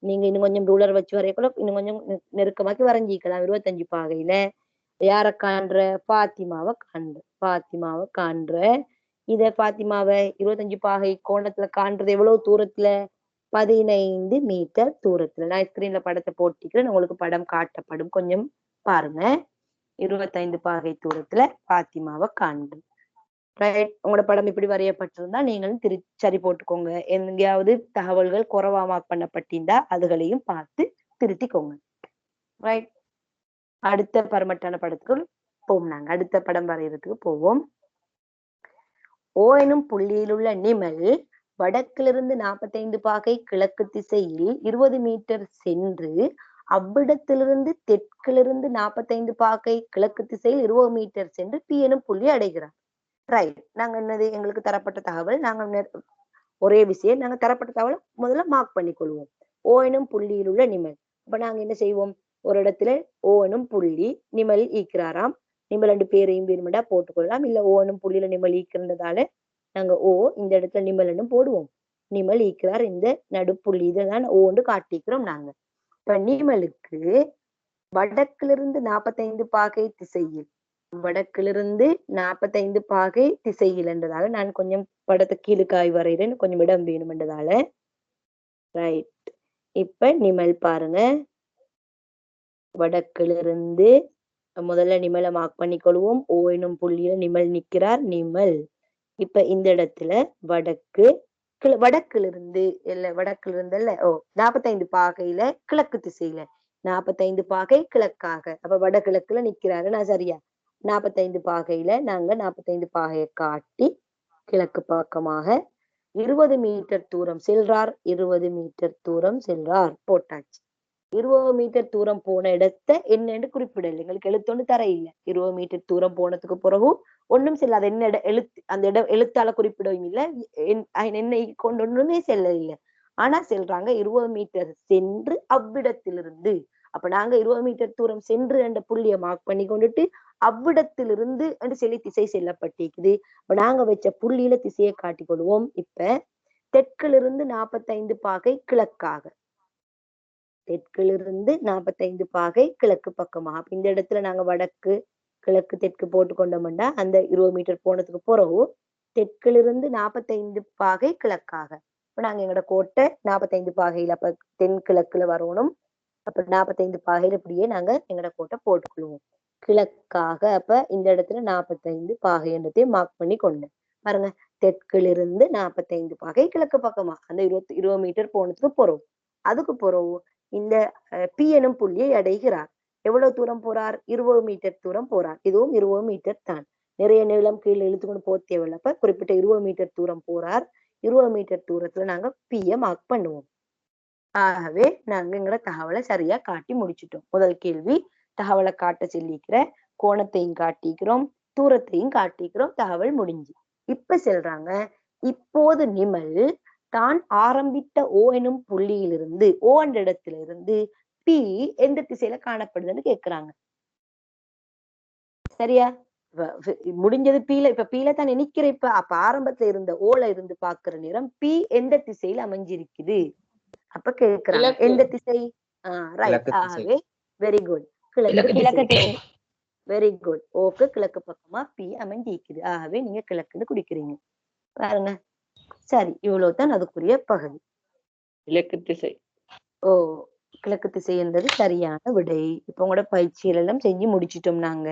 நீங்க இன்னும் கொஞ்சம் ரூலர் வச்சு வரையக்குள்ள இன்னும் கொஞ்சம் நெருக்கமாக்கி வரைஞ்சிக்கலாம். 25 பாகையில யார காண்ற? பாத்திமாவை காண்ற. இத பாத்திமாவை 25 பாகை கோணத்துல காண்றது எவ்வளவு தூரத்துல? 15 மீட்டர் தூரத்துல. நான் ஸ்கிரீன்ல படத்தை போட்டிக்கிறேன், உங்களுக்கு படம் காட்டப்படும், கொஞ்சம் பாருங்க. 25 பாகை தூரத்துல பாத்திமாவை காண்று. ரைட். உங்களோட படம் இப்படி வரையப்பட்டிருந்தா நீங்களும் சரி போட்டுக்கோங்க. எங்கேயாவது தகவல்கள் குறைவா மார்க் பண்ணப்பட்டிருந்தா அதுகளையும் பார்த்து திருத்திக்கோங்க. ரைட். அடுத்த பரமட்டான படத்துக்கு போவோம். நாங்க அடுத்த படம் வரைகிறதுக்கு போவோம். ஓ எனும் புள்ளியில் உள்ள நிமல் வடக்கிலிருந்து 45 பாகை கிழக்கு திசையில் 20 மீட்டர் சென்று அவ்விடத்திலிருந்து தெற்கிலிருந்து 45 பாகை கிழக்கு திசையில் 20 மீட்டர் சென்று பி எனும் புள்ளி அடைகிறார். ரைட். நாங்க என்னது எங்களுக்கு தரப்பட்ட தகவல், நாங்க ஒரே விஷயம், நாங்க தரப்பட்ட தகவல் முதல்ல மார்க் பண்ணிக்கொள்வோம். ஓ எனும் புள்ளியில் உள்ள நிமல். அப்ப நாங்க என்ன செய்வோம்? ஒரு இடத்துல ஓ எனும் புள்ளி நிமல் ஈக்கிறாராம். நிமல் 2 பேரையும் வேணுமெண்டா போட்டுக்கொள்ளலாம். இல்ல ஓ எனும் புள்ளியில நிமல் ஈக்கிறதால நாங்க ஓ இந்த இடத்துல நிமல்னு போடுவோம். நிமல் ஈக்கிறார் இந்த நடுப்புள்ளி, இதான் ஓன்னு காட்டிக்கிறோம் நாங்க. இப்ப நிமலுக்கு வடக்கிலிருந்து 45 பாகை திசையில், வடக்கிலிருந்து 45 பாகை திசையில் என்றதால நான் கொஞ்சம் படத்தை கீழுக்காய் வரைகிறேன், கொஞ்சம் இடம் வேணும் என்றதால. ரைட். இப்ப நிமல் பாருங்க, வடக்கிலிருந்து முதல்ல நிமலை மார்க் பண்ணிக்கொள்வோம். ஓ எனும் புள்ளியில நிமல் நிக்கிறார். நிமல் இப்ப இந்த இடத்துல வடக்கிலிருந்து இல்ல 45 பாகையில கிழக்கு திசையில 45 பாகை கிழக்காக. அப்ப வடகிழக்குல நிக்கிறாரு. நான் சரியா 45 பாகையில நாங்க 45 பாகையை காட்டி கிழக்கு பக்கமாக 20 மீட்டர் தூரம் செல்றார். 20 மீட்டர் தூரம் செல்றார் போட்டாச்சு. 20 மீட்டர் தூரம் போன இடத்தை என்னன்னு குறிப்பிடல, எங்களுக்கு எழுத்தொன்னு தர இல்ல. 20 மீட்டர் தூரம் போனதுக்கு பிறகு ஒண்ணும் செல்ல, அது என்ன எழுத்து, அந்த இடம் எழுத்தால குறிப்பிடவும் இல்லை, என்னை கொண்டு ஒண்ணுமே செல்ல இல்லை. ஆனா செல்றாங்க 20 மீட்டர் சென்று அவ்விடத்திலிருந்து. அப்ப நாங்க 20 மீட்டர் தூரம் சென்று என்ற புள்ளியை மார்க் பண்ணி கொண்டுட்டு அவ்விடத்திலிருந்து என்று சொல்லி திசை செல்லப்பட்டிருக்குது. இப்ப நாங்க வச்ச புள்ளியில திசையை காட்டிக் கொள்வோம். இப்ப தெற்கிலிருந்து 45 பாகை கிழக்காக, தெற்கிலிருந்து 45 பாகை கிழக்கு பக்கமாக. இந்த இடத்துல நாங்க வடக்கு கிழக்கு தெற்கு போட்டு கொண்டோம்னா அந்த 20 மீட்டர் போனதுக்கு பிறகு தெற்கிலிருந்து 45 பாகை கிழக்காக. இப்ப நாங்க எங்களோட கோட்டை 45 பாகையில அப்ப தென்கிழக்குல வரணும். அப்ப 45 பாகையில இப்படியே நாங்க எங்களோட கோட்டை போட்டுக்கொள்வோம் கிழக்காக. அப்ப இந்த இடத்துல 45 பாகை என்றதையும் மார்க் பண்ணி கொண்டேன். பாருங்க, தெற்கிலிருந்து 45 பாகை கிழக்கு பக்கமா அந்த 20 மீட்டர் போனதுக்கு போறோம். அதுக்கு பிறகு இந்த பி எனும் புள்ளியை அடைகிறார். எவ்வளவு தூரம் போறார்? 20 மீட்டர் தூரம் போறார். இதுவும் 20 மீட்டர் தான். நிறைய நீளம் கீழே இழுத்துக்கொண்டு போக தேவையில்ல. அப்ப குறிப்பிட்ட 20 மீட்டர் தூரம் போறார். 20 மீட்டர் தூரத்துல நாங்க பிய மார்க் பண்ணுவோம். ஆகவே நாங்க எங்களோட தகவலை சரியா காட்டி முடிச்சுட்டோம். முதல் கேள்வி தகவலை காட்ட சொல்லிக்கிற, கோணத்தையும் காட்டிக்கிறோம், தூரத்தையும் காட்டிக்கிறோம், தகவல் முடிஞ்சு. இப்ப சொல்றாங்க, இப்போது நிமல் தான் ஆரம்பித்த ஓ எனும் புள்ளியிலிருந்து, ஓ என்ற இடத்துல இருந்து பி எந்த திசையில காணப்படுதுன்னு கேக்குறாங்க. சரியா? முடிஞ்சது பீல. இப்ப பீல தான் நிக்கிற. இப்ப அப்ப ஆரம்பத்துல இருந்த ஓல இருந்து பாக்குற நேரம் பி எந்த திசையில அமைஞ்சிருக்குது அப்ப கேக்குறாங்க. எந்த திசை? ரைட். ஆகவே வெரி குட், கிழக்கு திசை. Very good. ஓக்கு கிழக்கு பக்கமா பி அமைஞ்சிருக்குது. ஆகவே நீங்க கிழக்குன்னு குடிக்கிறீங்க. பாருங்க, சரி, இவ்வளவுதான் அதுக்குரிய பகுதி. கிழக்கு திசை. ஓ, கிழக்கு திசை என்பது சரியான விடை. இப்ப உங்களோட பயிற்சிகள் எல்லாம் செஞ்சு முடிச்சிட்டோம் நாங்க.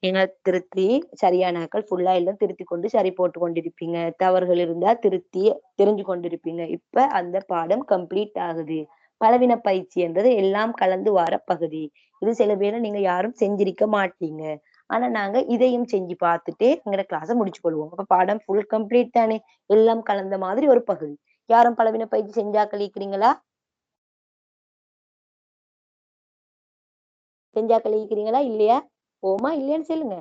நீங்க திருத்தி சரியானாக்கள் ஃபுல்லா எல்லாம் திருத்தி கொண்டு சரி போட்டு கொண்டிருப்பீங்க. தவறுகள் இருந்தா திருத்தி தெரிஞ்சு கொண்டிருப்பீங்க. இப்ப அந்த பாடம் கம்ப்ளீட் ஆகுது. பலவின பயிற்சி என்றது எல்லாம் கலந்து வர பகுதி. இது சில பேரை நீங்க யாரும் செஞ்சிருக்க மாட்டீங்க. ஆனா நாங்க இதையும் செஞ்சு பார்த்துட்டே எங்களோட கிளாஸை முடிச்சு கொள்வோம். அப்ப பாடம் ஃபுல் கம்ப்ளீட் தானே, எல்லாம் கலந்த மாதிரி ஒரு பகுதி. யாரும் பலவின பயிற்சி செஞ்சா கழிக்கிறீங்களா? செஞ்சா கழிக்கிறீங்களா இல்லையா? ஓமா இல்லையான்னு சொல்லுங்க.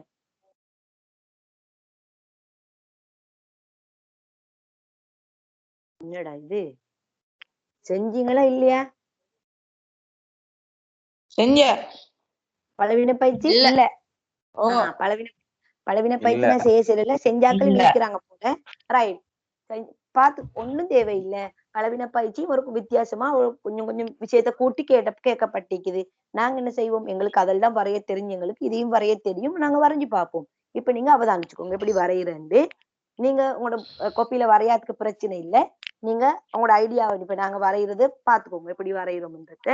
என்னடா இது, செஞ்சீங்களா இல்லையா? செஞ்ச பலவீன பயிற்சி இல்ல. இல்ல. ஓ பலவீன பயிற்சி இல்ல. நான் செய்ய சொல்லல, செஞ்சாக்கள் இல்ல. இருக்கிறாங்க போல. ரைட், பார்த்து ஒண்ணும் தேவையில்லை. பலவீன பயிற்சி ஒரு வித்தியாசமா ஒரு கொஞ்சம் கொஞ்சம் விஷயத்த கூட்டி கேட்கப்பட்டிருக்குது. நாங்க என்ன செய்வோம், எங்களுக்கு அதெல்லாம் வரைய தெரிஞ்சு, எங்களுக்கு இதையும் வரைய தெரியும், நாங்க வரைஞ்சு பார்ப்போம். இப்ப நீங்க அவதானிச்சுக்கோங்க எப்படி வரைகிறேன்னு. நீங்க உங்களோட கொப்பியில வரையாதுக்கு பிரச்சனை இல்லை. நீங்க உங்களோட ஐடியாவை இப்ப நாங்க வரைகிறது பார்த்துக்கோங்க எப்படி வரைகிறோம்ன்றத.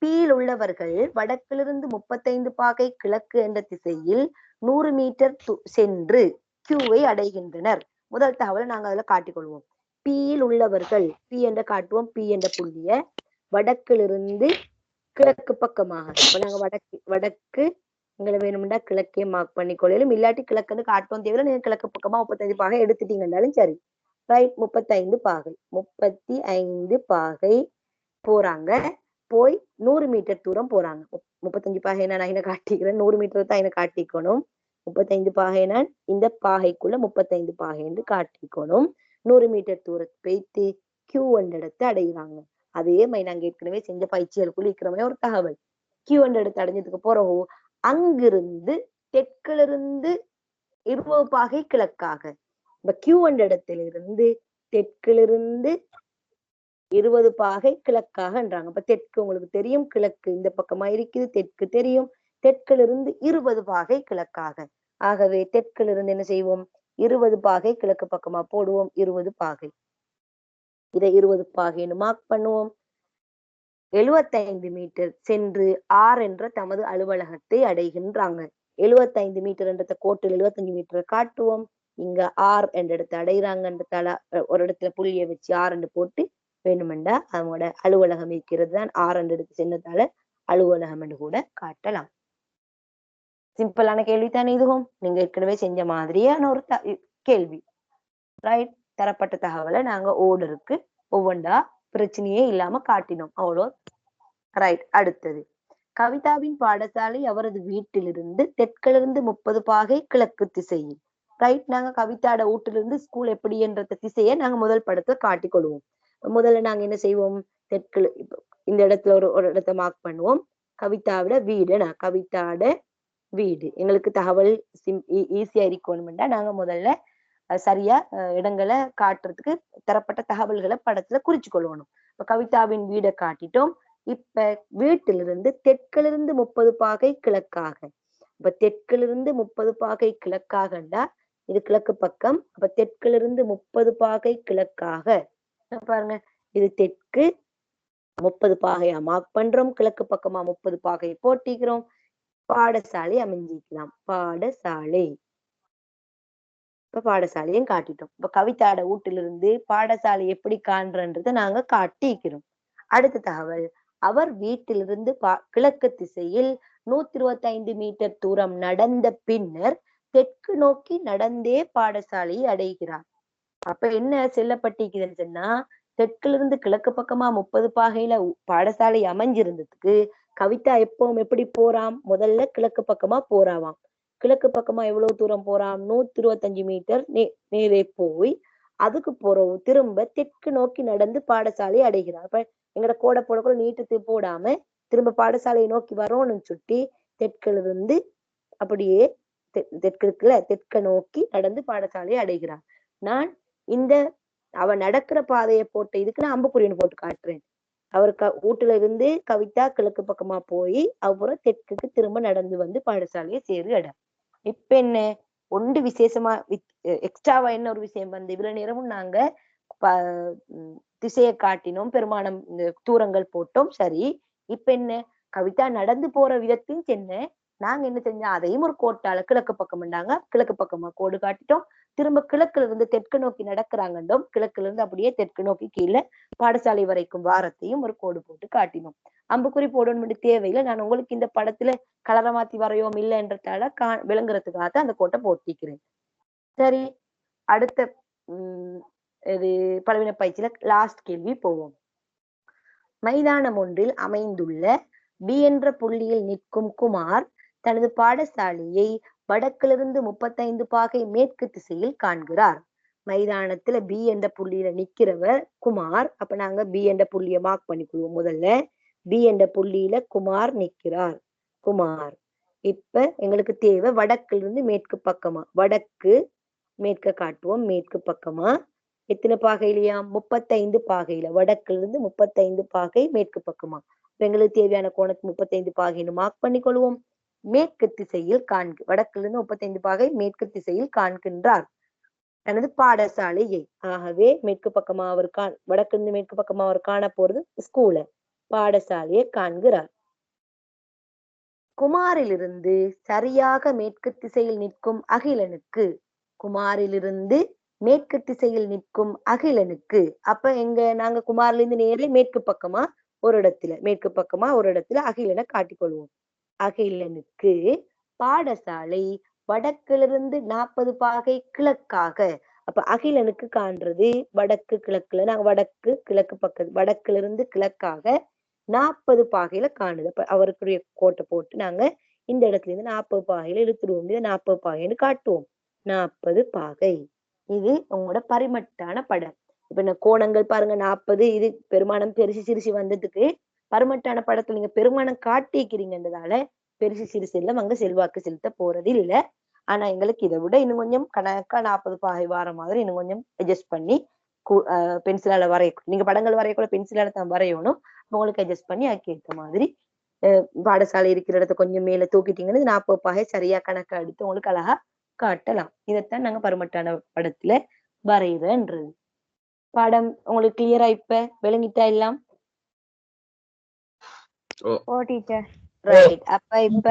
பீல் உள்ளவர்கள் வடக்கிலிருந்து 35 பாகை கிழக்கு என்ற திசையில் 100 மீட்டர் சென்று கியூவை அடைகின்றனர். முதல் தகவலை நாங்க அதுல காட்டிக்கொள்வோம். பீல் உள்ளவர்கள், பி என்ற காட்டுவோம், பி என்ற புள்ளிய வடக்கிலிருந்து கிழக்கு பக்கமாக. இப்ப நாங்க வடக்கு எங்களை வேணும்னா கிழக்கே மார்க் பண்ணிக்கொள்ளும், இல்லாட்டி கிழக்குன்னு காட்டுவோம் தேவையில்ல. நீங்க கிழக்கு பக்கமா 35 பாகை எடுத்துட்டீங்கன்னாலும் சரி. ரைட், 35 பாகை 35 பாகை போறாங்க. போய் 100 மீட்டர் தூரம் போறாங்க. 35 பாகை நான் காட்டிக்கிறேன், 100 மீட்டர் தான் காட்டிக்கணும். 35 பாகை நான் இந்த பாகைக்குள்ள 35 பாகை என்று காட்டிக்கணும். 100 மீட்டர் தூரத்தை போய்த்து கியூ என்ற இடத்தை அடைகிறாங்க. அதே மாதிரி நாங்க ஏற்கனவே செஞ்ச பயிற்சிகளுக்குள்ள இருக்கிற மாதிரி ஒரு தகவல். கியூ என்ற இடத்தை அடைஞ்சதுக்கு பிறகு அங்கிருந்து தெற்கிலிருந்து 20 பாகை கிழக்காக. இப்ப கியூ என்ற இடத்திலிருந்து தெற்கிலிருந்து 20 பாகை கிழக்காகன்றாங்க. அப்ப தெற்கு உங்களுக்கு தெரியும், கிழக்கு இந்த பக்கமா இருக்குது, தெற்கு தெரியும். தெற்கிலிருந்து 20 பாகை கிழக்காக. ஆகவே தெற்கிலிருந்து என்ன செய்வோம், 20 பாகை கிழக்கு பக்கமா போடுவோம். 20 பாகை, இதை 20 பாகைன்னு மார்க் பண்ணுவோம். 75 மீட்டர் சென்று ஆர் என்ற தமது அலுவலகத்தை அடைகின்றாங்க. 75 மீட்டர் என்ற கோட்டில் 75 மீட்டர் காட்டுவோம். இங்க ஆர் என்ற இடத்தை அடைகிறாங்கன்றதால ஒரு இடத்துல புள்ளியை வச்சு ஆர் என்று போட்டு வேணுமெண்டா அவங்களோட அலுவலகம் இருக்கிறது தான் ஆர் என்று எடுத்து சென்னதால அலுவலகம் என்று கூட காட்டலாம். சிம்பிளான கேள்வி தானே இதுவும், நீங்க ஏற்கனவே செஞ்ச மாதிரியான ஒரு கேள்வி. ரைட், தரப்பட்ட தகவலை நாங்க ஓர்டருக்கு ஒவ்வொன்றா பிரச்சனையே இல்லாம காட்டினோம், அவ்வளோ. ரைட், அடுத்தது கவிதாவின் பாடசாலை அவரது வீட்டிலிருந்து தெற்கிலிருந்து 30 பாகை கிழக்கு திசையில். ரைட், நாங்க கவிதாட வீட்டிலிருந்து ஸ்கூல் எப்படி என்ற திசையை நாங்க முதல் படத்தை காட்டிக்கொள்வோம். முதல்ல நாங்க என்ன செய்வோம், தெற்குல இந்த இடத்துல ஒரு இடத்தை மார்க் பண்ணுவோம். கவிதாவோட வீடு, கவிதாட வீடு எங்களுக்கு தகவல் ஈஸியா இருக்கணும்னா நாங்க முதல்ல சரியா இடங்களை காட்டுறதுக்கு தரப்பட்ட தகவல்களை படத்துல குறிச்சு கொள்ளணும். இப்ப கவிதாவின் வீடை காட்டிட்டோம். இப்ப வீட்டிலிருந்து தெற்கிலிருந்து 30 பாகை கிழக்காக. இப்ப தெற்கிலிருந்து 30 பாகை கிழக்காகண்டா இது கிழக்கு பக்கம். அப்ப தெற்கிலிருந்து 30 பாகை கிழக்காக பாருங்க, இது தெற்கு 30 பாகையா மார்க் பண்றோம். கிழக்கு பக்கமா 30 பாகையை போட்டிக்கிறோம். பாடசாலை அமைஞ்சிக்கலாம், பாடசாலை. இப்ப பாடசாலையும் காட்டிட்டோம். இப்ப கவிதாட வீட்டிலிருந்து பாடசாலை எப்படி காண்றன்றதை நாங்க காட்டிக்கிறோம். அடுத்த தகவல், அவர் வீட்டிலிருந்து கிழக்கு திசையில் 125 மீட்டர் தூரம் நடந்த பின்னர் தெற்கு நோக்கி நடந்தே பாடசாலையை அடைகிறார். அப்ப என்ன செல்லப்பட்டிருக்குதுன்னு சொன்னா, தெற்கிலிருந்து கிழக்கு பக்கமா 30 பாகையில பாடசாலை அமைஞ்சிருந்ததுக்கு கவிதா எப்பவும் எப்படி போறாம், முதல்ல கிழக்கு பக்கமா போறாவாம். கிழக்கு பக்கமா எவ்வளவு தூரம் போறாம், 125 மீட்டர் நேரே போய் அதுக்கு போறோம். திரும்ப தெற்கு நோக்கி நடந்து பாடசாலை அடைகிறார். அப்ப எங்கட கோடை போடக்கூட நீட்டு போடாம திரும்ப பாடசாலையை நோக்கி வரோம்னு சுட்டி தெற்கிலிருந்து அப்படியே தெற்க நோக்கி நடந்து பாடசாலையை அடைகிறார். நான் இந்த அவ நடக்கிற பாதையை போட்டு இதுக்கு நான் அம்புக்குறின்னு போட்டு காட்டுறேன். அவர் வீட்டுல இருந்து கவிதா கிழக்கு பக்கமா போய் அப்புறம் தெற்குக்கு திரும்ப நடந்து வந்து பாடசாலையை சேரு இடம். இப்ப என்ன ஒன்று விசேஷமா எக்ஸ்ட்ராவா என்ன ஒரு விஷயம் வந்து இவ்வளவு நேரமும் நாங்க திசையை காட்டினோம், பெருமானம் தூரங்கள் போட்டோம். சரி, இப்ப என்ன கவிதா நடந்து போற விதத்தையும் சென்ன நாங்க என்ன செஞ்சோம், அதையும் ஒரு கோட்டால கிழக்கு பக்கம்ண்டாங்க, கிழக்கு பக்கமா கோடு காட்டிட்டோம். திரும்ப கிழக்குல இருந்து தெற்கு நோக்கி நடக்கிறாங்கண்டோம், கிழக்குல இருந்து அப்படியே தெற்கு நோக்கி கீழே பாடசாலை வரைக்கும் வாரத்தையும் ஒரு கோடு போட்டு காட்டினோம். அம்புக்குறி போடணும் தேவையில்லை, நான் உங்களுக்கு இந்த படத்துல கலரை மாத்தி வரையோம் இல்லைன்றதால விளங்குறதுக்காக தான் அந்த கோட்டை போட்டிக்கிறேன். சரி, அடுத்த இது பலவீன பயிற்சியில லாஸ்ட் கேள்வி போவோம். மைதானம் ஒன்றில் அமைந்துள்ள பி என்ற புள்ளியில் நிற்கும் குமார் தனது பாடசாலையை வடக்கிலிருந்து 35 பாகை மேற்கு திசையில் காண்கிறார். மைதானத்துல பி என்ற புள்ளியில நிக்கிறவர் குமார். அப்ப நாங்க பி என்ற புள்ளிய மார்க் பண்ணிக்குவோம். முதல்ல பி என்ற புள்ளியில குமார் நிக்கிறார். குமார். இப்ப எங்களுக்கு தேவை வடக்குல இருந்து மேற்கு பக்கமா. வடக்கு மேற்க காட்டுவோம். மேற்கு பக்கமா எத்தனை பாகையிலையா? 35 பாகையில. வடக்குல இருந்து 35 பாகை மேற்கு பக்கமா. எங்களுக்கு தேவையான கோணத்து 35 பாகைன்னு மார்க் பண்ணிக்கொள்வோம். மேற்கு திசையில் காண்கு. வடக்குல இருந்து 35 பாகை மேற்கு திசையில் காண்கின்றார் தனது பாடசாலையை. ஆகவே மேற்கு பக்கமா அவர் வடக்கு இருந்து மேற்கு பக்கமா அவர் காண போறது ஸ்கூல, பாடசாலையை காண்கிறார். குமாரிலிருந்து சரியாக மேற்கு திசையில் நிற்கும் அகிலனுக்கு. குமாரிலிருந்து மேற்கு திசையில் நிற்கும் அகிலனுக்கு. அப்ப எங்க நாங்க குமாரில இருந்து நேரே மேற்கு பக்கமா ஒரு இடத்துல அகிலனை காட்டிக்கொள்வோம். அகிலனுக்கு பாடசாலை வடக்கிலிருந்து 40 பாகை கிழக்காக. அப்ப அகிலனுக்கு காண்றது வடக்கு கிழக்குல. நாங்க வடக்கு கிழக்கு பக்கத்து வடக்குல இருந்து கிழக்காக 40 பாகையில காணுது. அப்ப அவருக்குரிய கோட்டை போட்டு நாங்க இந்த இடத்துல இருந்து 40 பாகையில இழுத்துடுவோம். இதை 40 பாகைன்னு காட்டுவோம். 40 பாகை. இது உங்களோட பரிமட்டான படம். இப்ப இந்த கோணங்கள் பாருங்க 40. இது பெருமானம் பெருசு சிறுசி வந்ததுக்கு பரிமட்டான படத்துல நீங்க பெருமானம் காட்டிக்கிறீங்கன்றதால பெருசு சிறுசு எல்லாம் அங்க செல்வாக்கு செலுத்த போறது இல்ல. ஆனா எங்களுக்கு இதை விட இன்னும் கொஞ்சம் கணக்கா 40 பாகை வார மாதிரி இன்னும் கொஞ்சம் அட்ஜஸ்ட் பண்ணி பென்சிலால வரையணும். நீங்க படங்கள் வரையக்கூட பென்சிலால தான் வரையணும். உங்களுக்கு அட்ஜஸ்ட் பண்ணி ஏற்ற மாதிரி பாடசாலை இருக்கிற இடத்த கொஞ்சம் மேல தூக்கிட்டீங்கன்னு 40 பாகை சரியா கணக்கா எடுத்து உங்களுக்கு அழகா காட்டலாம். இதைத்தான் நாங்க பரிமட்டான படத்துல வரைகிறன்றது. பாடம் உங்களுக்கு கிளியரா இப்ப விளங்கிட்டா எல்லாம்? ஓ டீச்சர். ரைட். அப்ப இப்ப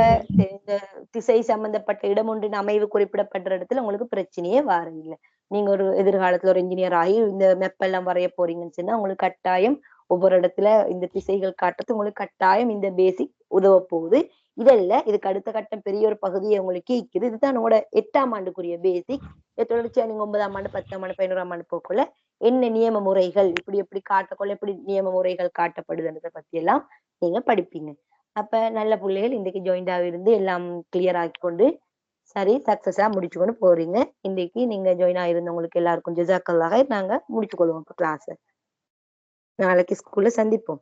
இந்த திசை சம்பந்தப்பட்ட இடம் ஒன்றின் அமைவு குறிப்பிடப்படுற இடத்துல உங்களுக்கு பிரச்சனையே வர இல்லை. நீங்க ஒரு எதிர்காலத்துல ஒரு இன்ஜினியர் ஆகி இந்த மெப்பெல்லாம் வரைய போறீங்கன்னு சொன்னா உங்களுக்கு கட்டாயம் ஒவ்வொரு இடத்துல இந்த திசைகள் காட்டுறது உங்களுக்கு கட்டாயம் இந்த பேசிக் உதவ போகுது. இதெல்லாம் இதுக்கு அடுத்த கட்டம் பெரிய ஒரு பகுதியை உங்களுக்கு இருக்குது. இதுதான் உங்களோட 8ஆம் ஆண்டுக்குரிய பேசிக். இதை தொடர்ச்சியா நீங்க 9ஆம் ஆண்டு 10ஆம் ஆண்டு 11ஆம் ஆண்டு போக்குள்ள என்ன நியம முறைகள் இப்படி எப்படி காட்டக்கொள்ள எப்படி நியம முறைகள் காட்டப்படுதுன்றதை பத்தி எல்லாம் நீங்க படிப்பீங்க. அப்ப நல்ல பிள்ளைகள் இன்றைக்கு ஜாயின்டாக இருந்து எல்லாம் கிளியர் ஆக்கி கொண்டு சரி சக்சஸா முடிச்சு கொண்டு போறீங்க. இன்றைக்கு நீங்க ஜாயின் ஆயிருந்தவங்களுக்கு எல்லாருக்கும் ஜஸாக்கல்லாஹ். நாங்க முடிச்சு கொள்வோம் கிளாஸ். நாளைக்கு ஸ்கூல்ல சந்திப்போம்.